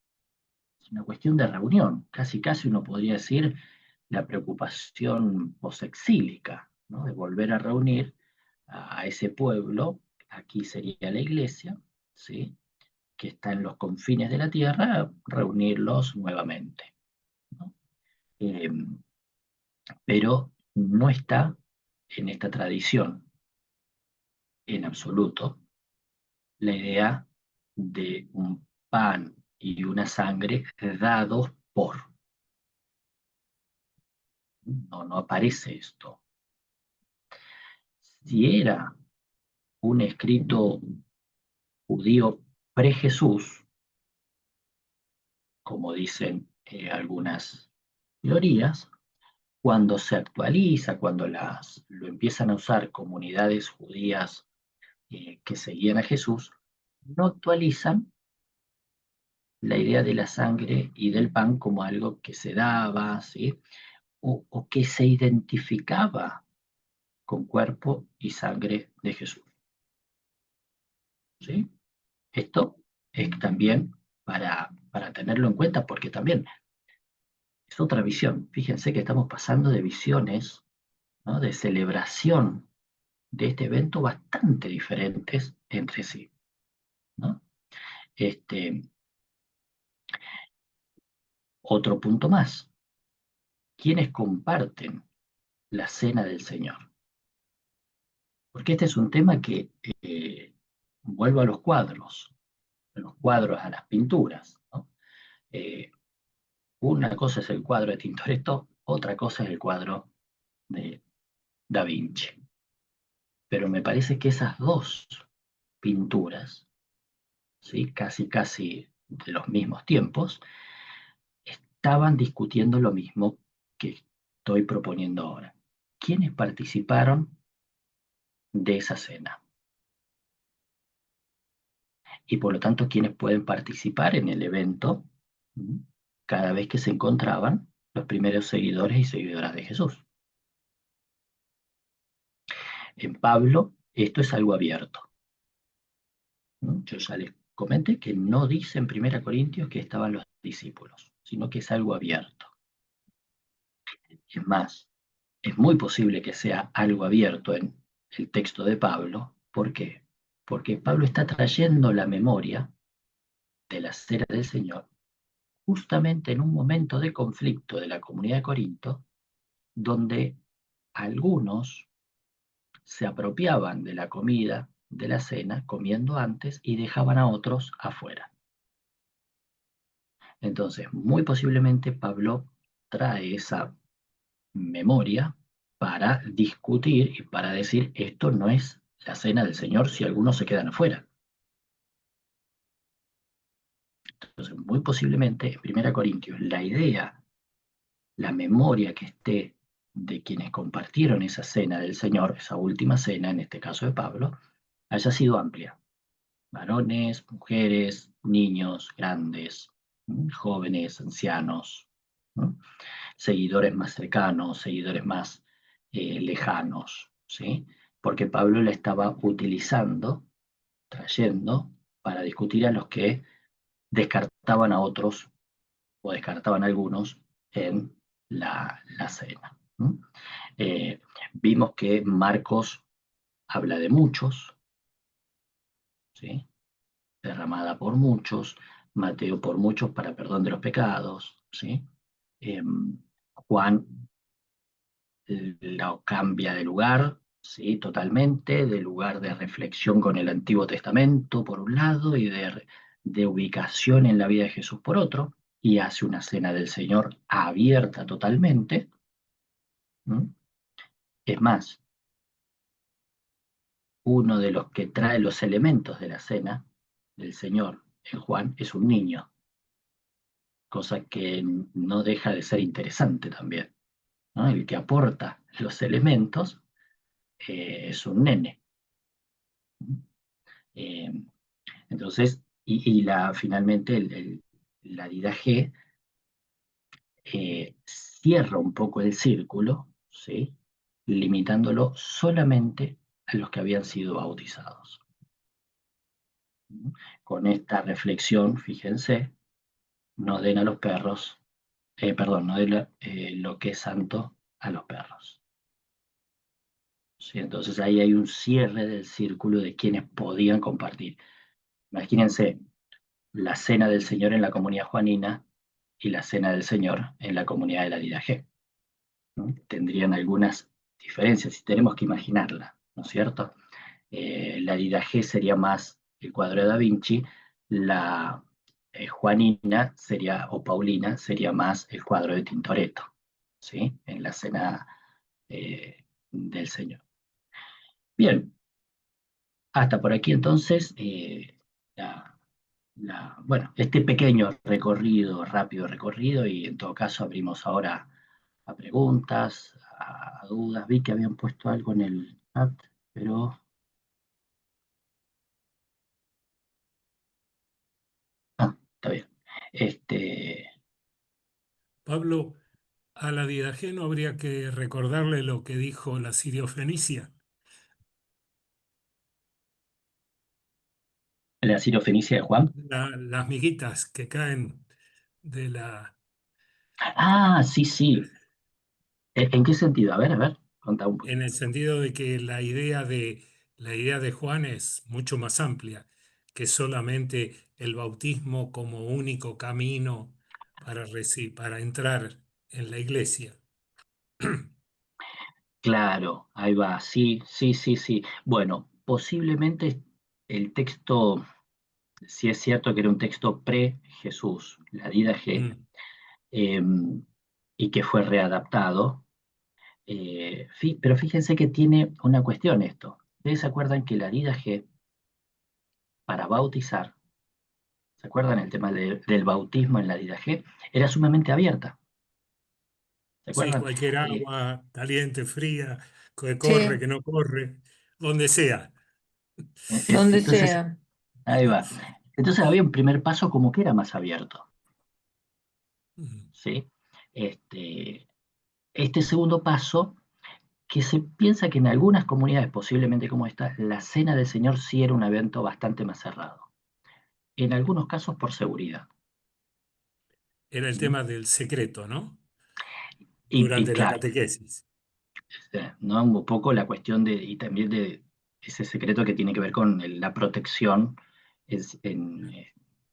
Es una cuestión de reunión, casi casi uno podría decir la preocupación posexílica, ¿no? De volver a reunir a ese pueblo, aquí sería la iglesia, ¿sí? Que está en los confines de la tierra, reunirlos nuevamente, ¿no? Eh, pero no está en esta tradición en absoluto la idea de un pan y una sangre dados por. No aparece esto. Si era un escrito judío pre-Jesús, como dicen algunas teorías, cuando se actualiza, cuando lo empiezan a usar comunidades judías que seguían a Jesús, no actualizan la idea de la sangre y del pan como algo que se daba, ¿sí? O que se identificaba con cuerpo y sangre de Jesús, ¿sí? Esto es también para tenerlo en cuenta, porque también es otra visión. Fíjense que estamos pasando de visiones, ¿no?, de celebración de este evento bastante diferentes entre sí, ¿no? Otro punto más. ¿Quiénes comparten la cena del Señor? Porque este es un tema que vuelvo a los cuadros, a las pinturas, ¿no? Una cosa es el cuadro de Tintoretto, otra cosa es el cuadro de Da Vinci. Pero me parece que esas dos pinturas, ¿sí?, casi de los mismos tiempos, estaban discutiendo lo mismo que estoy proponiendo ahora. ¿Quiénes participaron de esa cena? Y por lo tanto, ¿quiénes pueden participar en el evento cada vez que se encontraban los primeros seguidores y seguidoras de Jesús? En Pablo, esto es algo abierto. Yo ya les comenté que no dice en 1 Corintios que estaban los discípulos, sino que es algo abierto. Es más, es muy posible que sea algo abierto en el texto de Pablo. ¿Por qué? Porque Pablo está trayendo la memoria de la cena del Señor justamente en un momento de conflicto de la comunidad de Corinto, donde algunos se apropiaban de la comida, de la cena, comiendo antes y dejaban a otros afuera. Entonces, muy posiblemente Pablo trae esa memoria para discutir y para decir, esto no es la cena del Señor si algunos se quedan afuera. Entonces, muy posiblemente en 1 Corintios, la idea, la memoria que esté de quienes compartieron esa cena del Señor, esa última cena, en este caso de Pablo, haya sido amplia. Varones, mujeres, niños, grandes, jóvenes, ancianos, ¿no?, seguidores más cercanos, seguidores más lejanos, ¿sí? Porque Pablo la estaba utilizando, trayendo, para discutir a los que descartaban a otros o descartaban a algunos en la cena. Vimos que Marcos habla de muchos, ¿sí?, derramada por muchos, Mateo por muchos para perdón de los pecados, ¿sí? Juan lo cambia de lugar, ¿sí?, totalmente, de lugar de reflexión con el Antiguo Testamento por un lado y de ubicación en la vida de Jesús por otro, y hace una cena del Señor abierta totalmente. Es más, uno de los que trae los elementos de la cena del Señor en Juan es un niño, cosa que no deja de ser interesante también, ¿no? El que aporta los elementos es un nene. Entonces, finalmente la Didache cierra un poco el círculo, ¿sí?, limitándolo solamente a los que habían sido bautizados. Con esta reflexión, fíjense, no den a los perros, no den lo que es santo a los perros. ¿Sí? Entonces ahí hay un cierre del círculo de quienes podían compartir. Imagínense la cena del Señor en la comunidad juanina y la cena del Señor en la comunidad de la Didache, ¿no? Tendrían algunas diferencias y tenemos que imaginarla, ¿no es cierto? La Didache sería más el cuadro de Da Vinci, Juanina sería, o Paulina, sería más el cuadro de Tintoretto, ¿sí? En la cena del Señor. Bien, hasta por aquí entonces, bueno, este pequeño recorrido, rápido recorrido, y en todo caso abrimos ahora a preguntas, a dudas. Vi que habían puesto algo en el chat, pero... Ah, está bien. Este, Pablo, a la Didache no habría que recordarle lo que dijo la Sirio-Fenicia la Ciro-Fenicia de Juan. las miguitas que caen de la, Ah, sí, sí. ¿En qué sentido? A ver, contá un en poquito. el sentido de que la idea de Juan es mucho más amplia que solamente el bautismo como único camino para entrar en la iglesia. Claro, ahí va, sí, sí, sí, sí. Bueno, posiblemente el texto, si es cierto que era un texto pre-Jesús, la Didache, Mm. eh, y que fue readaptado. Pero fíjense que tiene una cuestión esto. Ustedes se acuerdan que la Didache, para bautizar, ¿se acuerdan el tema del bautismo en la Didache? Era sumamente abierta. ¿Se Sí, acuerdan? cualquier Eh, agua, caliente, fría, que corre, Sí, que no corre, donde sea. donde entonces, sea. ahí va. Entonces había un primer paso como que era más abierto, Mm. ¿sí? Este, este segundo paso, que se piensa que en algunas comunidades, posiblemente como esta, la cena del Señor sí era un evento bastante más cerrado. En algunos casos por seguridad. Era el ¿Mm? tema del secreto, ¿no? Y Durante la claro, catequesis. ¿no? Un poco la cuestión y también de ese secreto que tiene que ver con la protección en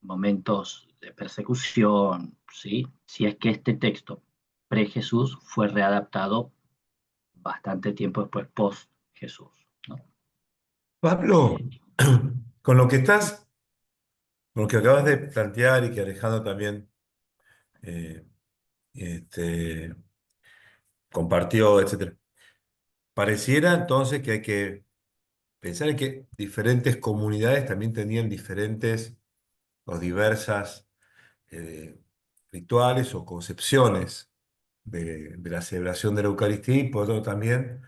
momentos de persecución, ¿sí? Si es que este texto pre-Jesús fue readaptado bastante tiempo después, post-Jesús, ¿no? Pablo, con lo que estás, con lo que acabas de plantear y que Alejandro también eh, este, compartió, etcétera, pareciera entonces que hay que pensar en que diferentes comunidades también tenían diferentes o diversas eh, rituales o concepciones de la celebración de la Eucaristía y por otro lado también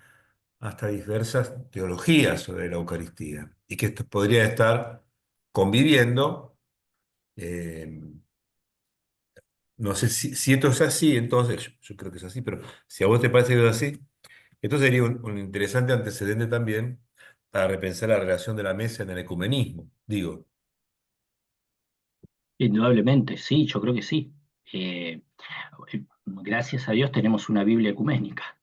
hasta diversas teologías sobre la Eucaristía y que esto podría estar conviviendo. eh, no sé si esto es así, entonces yo creo que es así, pero si a vos te parece que es así, esto sería un interesante antecedente también para repensar la relación de la mesa en el ecumenismo. Digo, Indudablemente, sí, yo creo que sí. Eh, Gracias a Dios tenemos una Biblia ecuménica,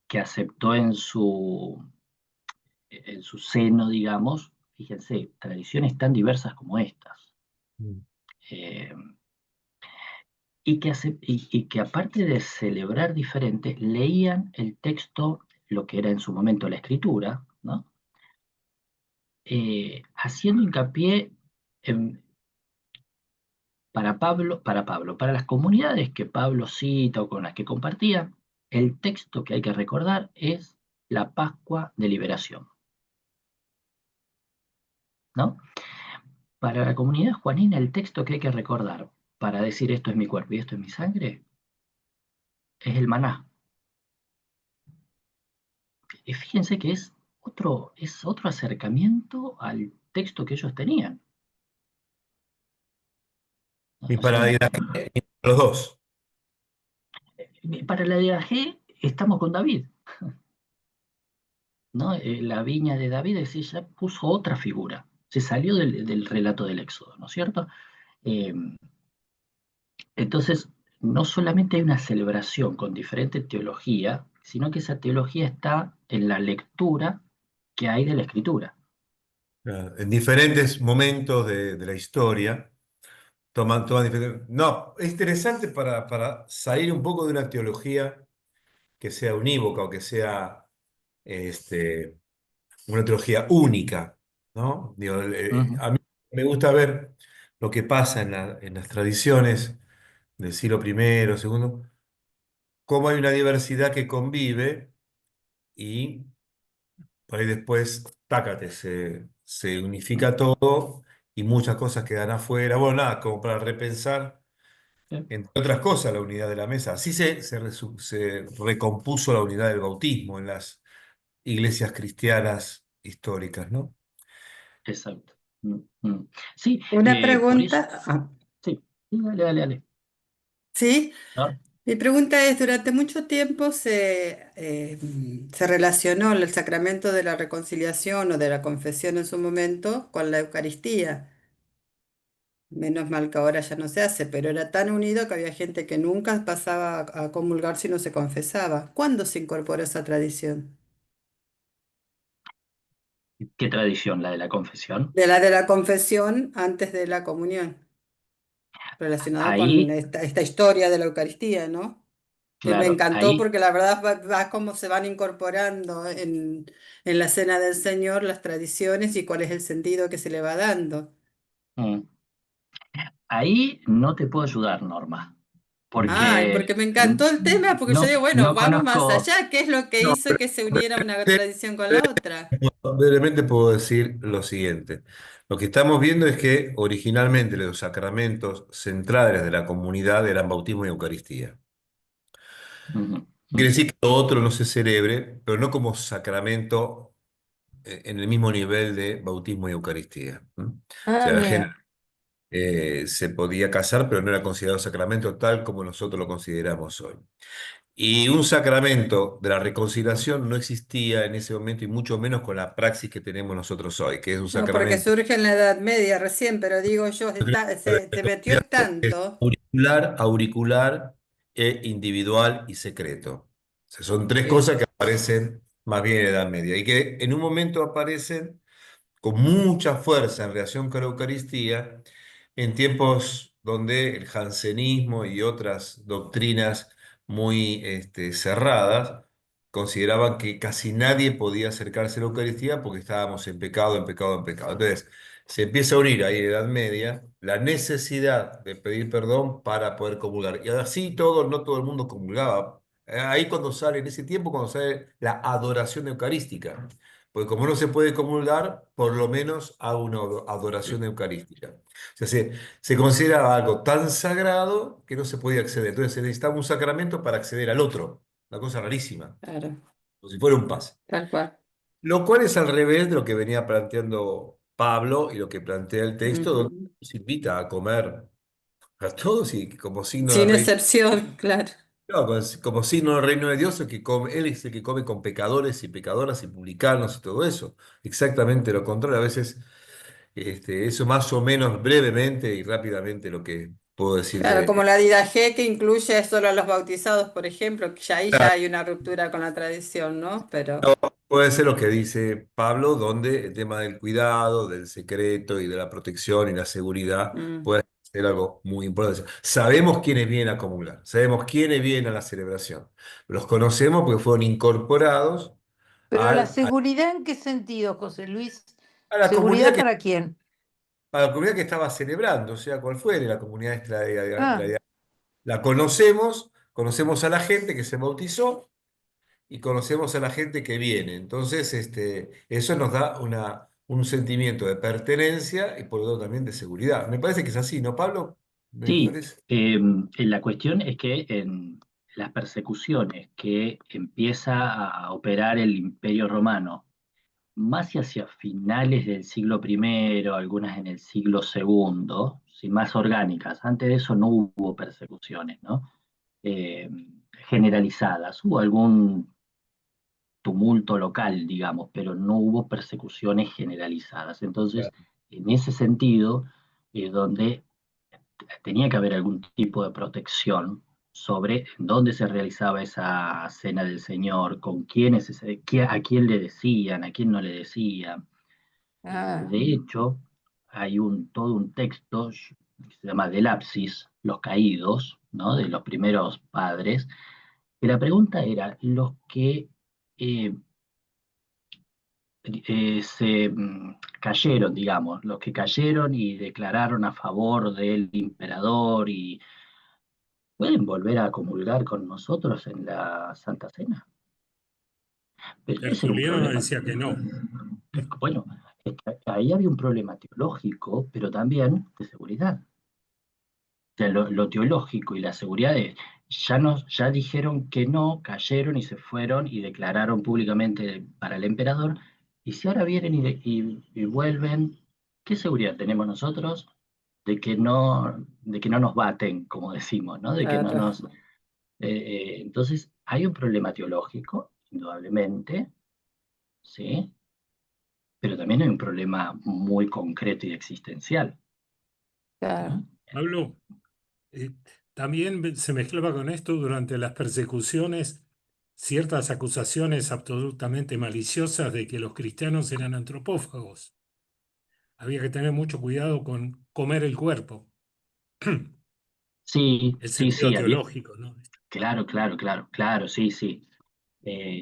que aceptó en su seno, digamos, fíjense, tradiciones tan diversas como estas. Mm. Eh, y que aparte de celebrar diferente, leían el texto, lo que era en su momento la escritura, ¿no? Haciendo hincapié en, para las comunidades que Pablo cita o con las que compartía, el texto que hay que recordar es la Pascua de Liberación, ¿no? Para la comunidad juanina, el texto que hay que recordar para decir esto es mi cuerpo y esto es mi sangre es el maná. Y fíjense que es otro acercamiento al texto que ellos tenían. Y O sea, para ir a los dos. para la de G estamos con David, ¿no? La viña de David es ella puso otra figura, se salió del relato del Éxodo, ¿no es cierto? Eh, entonces, no solamente hay una celebración con diferente teología, sino que esa teología está en la lectura que hay de la escritura. En diferentes momentos de la historia, toman diferentes... No, es interesante para salir un poco de una teología que sea unívoca o que sea este, una teología única, ¿no? Digo, Ujú, a mí Me gusta ver lo que pasa en las tradiciones del siglo primero, segundo, cómo hay una diversidad que convive y por ahí después, tácate, se unifica todo y muchas cosas quedan afuera. Bueno, nada, como para repensar, ¿Sí? entre otras cosas, la unidad de la mesa. Así se recompuso la unidad del bautismo en las iglesias cristianas históricas, ¿no? Exacto. Mm, mm. Sí, Una por eso, pregunta, sí, sí, dale, dale, dale. ¿sí? ¿No? Mi pregunta es, durante mucho tiempo se relacionó el sacramento de la reconciliación o de la confesión en su momento con la Eucaristía. Menos mal que ahora ya no se hace, pero era tan unido que había gente que nunca pasaba a comulgar si no se confesaba. ¿Cuándo se incorporó esa tradición? ¿Qué tradición? ¿La de la confesión? De la confesión antes de la comunión, relacionado con Ahí, esta historia de la Eucaristía, ¿no? Que me claro, encantó ahí, porque la verdad va cómo se van incorporando en la cena del Señor las tradiciones y cuál es el sentido que se le va dando. mm, ahí no te puedo ayudar, Norma, Ay, porque porque me encantó el tema, porque yo no, digo, bueno, no vamos más conozco, allá, ¿qué es lo que No, hizo que se uniera una tradición con la otra? brevemente puedo decir lo siguiente. Lo que estamos viendo es que originalmente los sacramentos centrales de la comunidad eran bautismo y Eucaristía. ujú, Quiere ujú, decir que lo otro no se celebre, pero no como sacramento en el mismo nivel de bautismo y Eucaristía. ¿M? O Ah, sea, la gente mira. se podía casar, pero no era considerado sacramento tal como nosotros lo consideramos hoy. Y un sacramento de la reconciliación no existía en ese momento y mucho menos con la praxis que tenemos nosotros hoy, que es un No, porque sacramento surge en la Edad Media recién, pero digo yo, se metió es tanto. auricular, auricular, individual y secreto. O sea, son tres Bien, cosas que aparecen más bien en la Edad Media y que en un momento aparecen con mucha fuerza en relación con la Eucaristía, en tiempos donde el jansenismo y otras doctrinas muy cerradas consideraban que casi nadie podía acercarse a la Eucaristía porque estábamos en pecado, en pecado, en pecado. Entonces, se empieza a unir ahí en la Edad Media la necesidad de pedir perdón para poder comulgar. Y así todo, no todo el mundo comulgaba. Ahí cuando sale, en ese tiempo, cuando sale la adoración eucarística. Porque como no se puede comulgar, por lo menos hago una adoración eucarística. O sea, se consideraba algo tan sagrado que no se podía acceder. Entonces se necesitaba un sacramento para acceder al otro. Una cosa rarísima, claro, como si fuera un pase. tal cual. Lo cual es al revés de lo que venía planteando Pablo y lo que plantea el texto, donde Ujú. se invita a comer a todos y como signo del Sin reino. excepción, claro. No, como signo del reino de Dios, el que come, él es el que come con pecadores y pecadoras y publicanos y todo eso. Exactamente lo contrario. A veces, eso más o menos brevemente y rápidamente lo que puedo decir Claro, como de... la Didache que incluye solo a los bautizados, por ejemplo, que ya ahí ya hay una ruptura con la tradición, ¿no? Pero, Puede ser lo que dice Pablo, donde el tema del cuidado, del secreto y de la protección y la seguridad mm. puede ser algo muy importante. Sabemos quiénes vienen a comulgar, sabemos quiénes vienen a la celebración. Los conocemos porque fueron incorporados Pero la al- a, seguridad, ¿en qué sentido, José Luis? a la comunidad ¿Seguridad que, para quién? a la comunidad que estaba celebrando, sea cual fuere, la comunidad Ah, la conocemos, conocemos a la gente que se bautizó y conocemos a la gente que viene. Entonces, eso nos da un sentimiento de pertenencia y por lo tanto también de seguridad. Me parece que es así, ¿no, Pablo? ¿Me sí, parece? la cuestión es que en las persecuciones que empieza a operar el Imperio Romano, más y hacia finales del siglo primero, algunas en el siglo segundo, sí, más orgánicas. Antes de eso no hubo persecuciones, ¿no? Eh, generalizadas. Hubo algún tumulto local, digamos, pero no hubo persecuciones generalizadas. Entonces, en ese sentido, donde tenía que haber algún tipo de protección sobre dónde se realizaba esa cena del Señor, con quiénes, a quién le decían, a quién no le decían. ah, De hecho, hay todo un texto que se llama Del Apsis, los caídos, ¿no? De los primeros padres, que la pregunta era, los que eh, cayeron, digamos, los que cayeron y declararon a favor del emperador y pueden volver a comulgar con nosotros en la Santa Cena. Pero ese era un Tertuliano problema. decía que no. Bueno, es que ahí había un problema teológico, pero también de seguridad. O sea, lo teológico y la seguridad ya dijeron que no, cayeron y se fueron y declararon públicamente para el emperador. Y si ahora vienen y vuelven, ¿qué seguridad tenemos nosotros de que no nos baten, como decimos, ¿no? De que no Claro. nos. Entonces, hay un problema teológico, indudablemente, ¿sí? Pero también hay un problema muy concreto y existencial, Claro. ¿no? Pablo, eh, también se mezclaba con esto durante las persecuciones ciertas acusaciones absolutamente maliciosas de que los cristianos eran antropófagos. Había que tener mucho cuidado con comer el cuerpo, Sí, el sí, sentido sí, teológico, ¿no? claro, claro, claro, claro, sí, sí.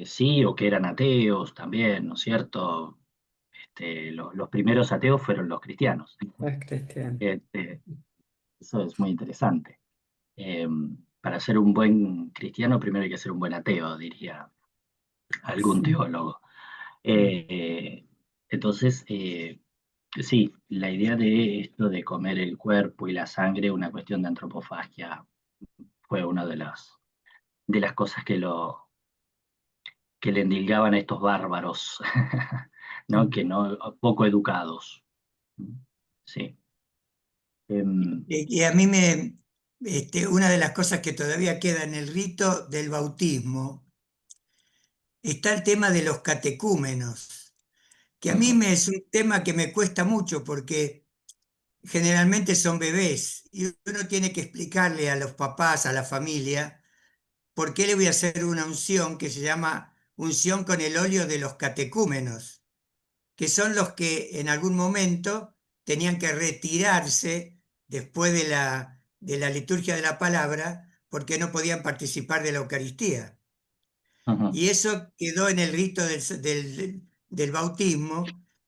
Sí, o que eran ateos también, ¿no es cierto? Los primeros ateos fueron los cristianos. Es cristiano. Este, eso es muy interesante. Eh, para ser un buen cristiano, primero hay que ser un buen ateo, diría algún teólogo. Eh, entonces, sí, la idea de esto de comer el cuerpo y la sangre, una cuestión de antropofagia, fue una de las cosas que le endilgaban a estos bárbaros, ¿no? Que no, poco educados. Sí. Y a mí una de las cosas que todavía queda en el rito del bautismo está el tema de los catecúmenos, que a mí es un tema que me cuesta mucho porque generalmente son bebés y uno tiene que explicarle a los papás, a la familia, por qué le voy a hacer una unción que se llama unción con el óleo de los catecúmenos, que son los que en algún momento tenían que retirarse después de la liturgia de la palabra porque no podían participar de la Eucaristía. Ujú. Y eso quedó en el rito del bautismo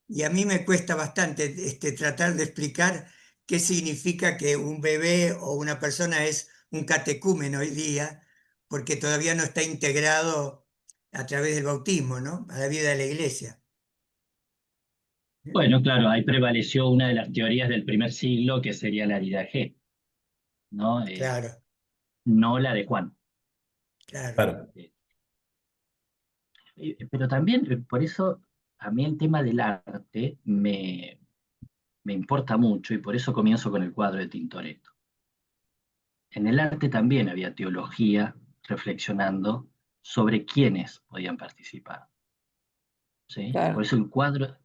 y a mí me cuesta bastante tratar de explicar qué significa que un bebé o una persona es un catecúmeno hoy día, porque todavía no está integrado a través del bautismo, ¿no? A la vida de la iglesia. Bueno, claro, ahí prevaleció una de las teorías del primer siglo, que sería la G, ¿no? Claro, No la de Juan. claro. Claro. Pero también, por eso, a mí el tema del arte me importa mucho y por eso comienzo con el cuadro de Tintoretto. En el arte también había teología reflexionando sobre quiénes podían participar, ¿sí? Por Claro. eso el cuadro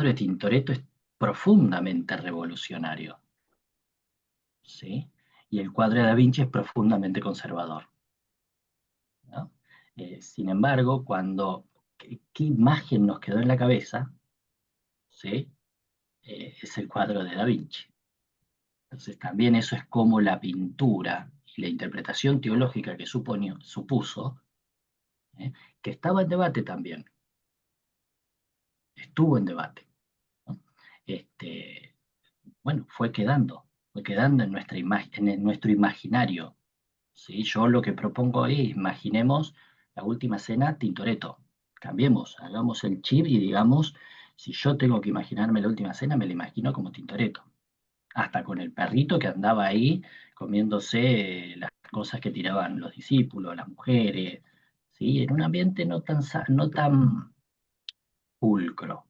de Tintoretto es profundamente revolucionario, ¿sí? Y el cuadro de Da Vinci es profundamente conservador, ¿no? Sin embargo, ¿qué imagen nos quedó en la cabeza? ¿Sí? Es el cuadro de Da Vinci. Entonces también eso es como la pintura y la interpretación teológica que supuso, ¿eh? Que estaba en debate también, estuvo en debate, ¿no? Este, bueno, fue quedando en nuestra imagen, en nuestro imaginario, ¿sí? Yo lo que propongo es, imaginemos la última cena Tintoretto, cambiemos, hagamos el chip y digamos, si yo tengo que imaginarme la última cena, me la imagino como Tintoretto, hasta con el perrito que andaba ahí comiéndose las cosas que tiraban los discípulos, las mujeres, ¿sí? En un ambiente no tan pulcro, ¿no?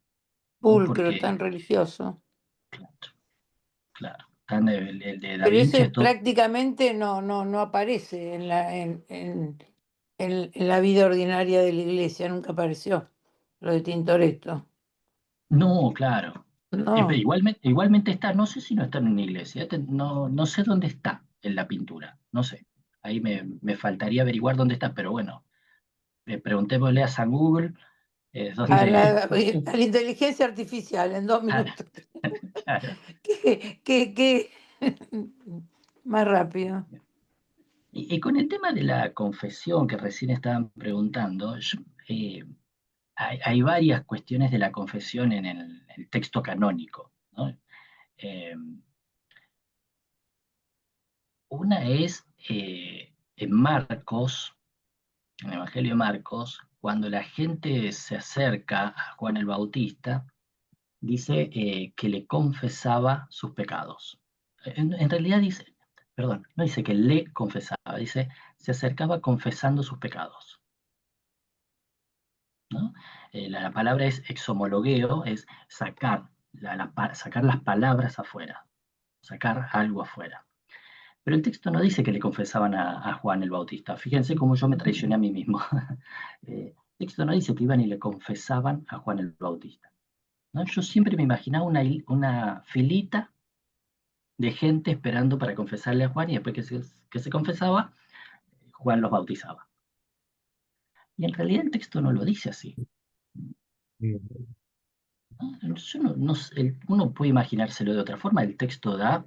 Pulcro, tan Porque, religioso. claro, claro, el de Da Pero eso Vinci es todo. prácticamente no aparece en la vida ordinaria de la iglesia, nunca apareció lo de Tintoretto. No, claro. Pero No, igualmente está, no sé si no está en una iglesia, no sé dónde está en la pintura, no sé. Ahí me faltaría averiguar dónde está, pero bueno, preguntémosle a San Google a dónde. la inteligencia artificial en 2 minutos. Claro. ¿Qué? Más rápido. Y con el tema de la confesión que recién estaban preguntando, hay varias cuestiones de la confesión en el texto canónico, ¿no? Una es en Marcos, en el Evangelio de Marcos, cuando la gente se acerca a Juan el Bautista, dice que le confesaba sus pecados. En realidad dice, perdón, no dice que le confesaba, dice se acercaba confesando sus pecados, ¿no? La palabra es exhomologueo, es sacar, sacar las palabras afuera, sacar algo afuera. Pero el texto no dice que le confesaban a Juan el Bautista. Fíjense cómo yo me traicioné a mí mismo. El texto no dice que iban y le confesaban a Juan el Bautista, ¿no? Yo siempre me imaginaba una filita de gente esperando para confesarle a Juan, y después que se confesaba, Juan los bautizaba. Y en realidad el texto no lo dice así, ¿no? Uno puede imaginárselo de otra forma. El texto da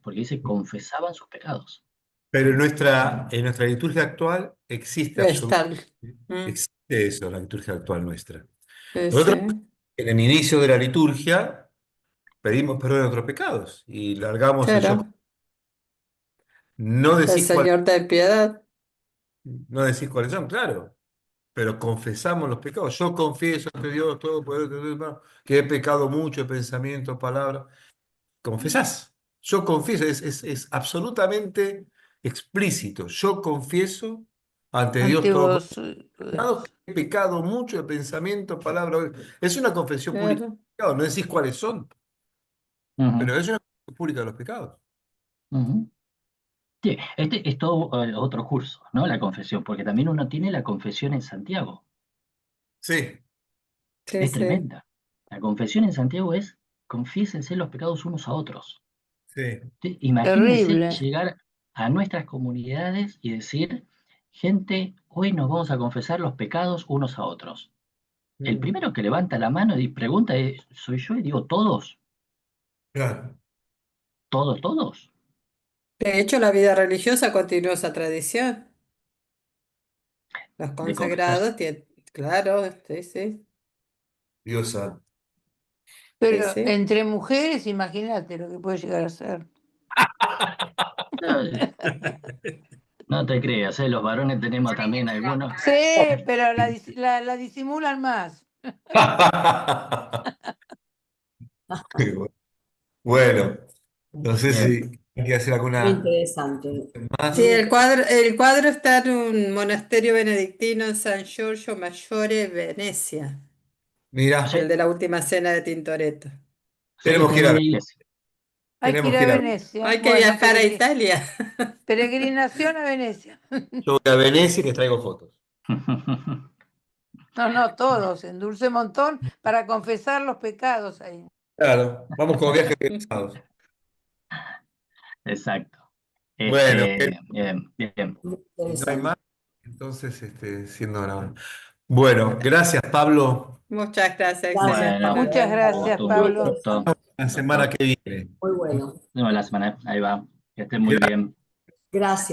porque dice confesaban sus pecados. Pero en nuestra liturgia actual existe Está. existe eso, la liturgia actual nuestra. Sí, Nosotros, sí, en el inicio de la liturgia, pedimos perdón de nuestros pecados y largamos el yo. claro. No El decís cuáles, Señor ten piedad. no decís cuáles son, claro, pero confesamos los pecados. Yo confieso ante Dios Todopoderoso que he pecado mucho de pensamiento, palabra. Confesás. Yo confieso, es absolutamente explícito. Yo confieso ante Dios Todopoderoso Antiguos. que he pecado mucho de pensamiento, palabra. Es una confesión pública de Claro. los pecados. No decís cuáles son, pero Ujú, es una confesión pública de los pecados. ujú. Sí, este es todo otro curso, ¿no? La confesión, porque también uno tiene la confesión en Santiago. Sí, Sí, Es sí. tremenda. La confesión en Santiago es confiésense los pecados unos a otros. sí. Imagínense Terrible. llegar a nuestras comunidades y decir, gente, hoy nos vamos a confesar los pecados unos a otros. El Mm, primero que levanta la mano y pregunta es, ¿soy yo? Y digo, ¿todos? claro. ¿Todos, todos? De hecho, la vida religiosa continuó esa tradición. Los De confesarse. consagrados tienen, claro, sí, sí, Dios santo. sí, Pero sí. entre mujeres, imagínate lo que puede llegar a ser. No, no te creas, los varones tenemos también algunos. Sí, pero la disimulan más. Bueno, no sé Bien. si hay que hacer Muy alguna interesante. Sí, más. el cuadro está en un monasterio benedictino en San Giorgio Maggiore, Venecia, Sí, el Mira, de la última cena de Tintoretto. sí, tenemos que ir a tremenda ver. iglesia. Hay que ir Tenemos que a ir a ver. Venecia. Hay que Bueno, viajar a Italia. peregrinación a Venecia. Yo voy a Venecia y les traigo fotos. No, no, todos, en Dulce Montón, para confesar los pecados ahí. Claro, vamos como viajes egresados. Exacto. Bueno, Bien, bien. Muy si no hay más, interesante. entonces siendo ahora. Bueno, gracias, Pablo. Muchas gracias, Gracias, excelente Bueno, Muchas reunión. gracias, gusto, un muy Pablo. gusto, interesante. La semana gusto. que viene. Muy bueno. Nos vemos la semana, ahí va. Que estén muy Gracias. bien. Gracias.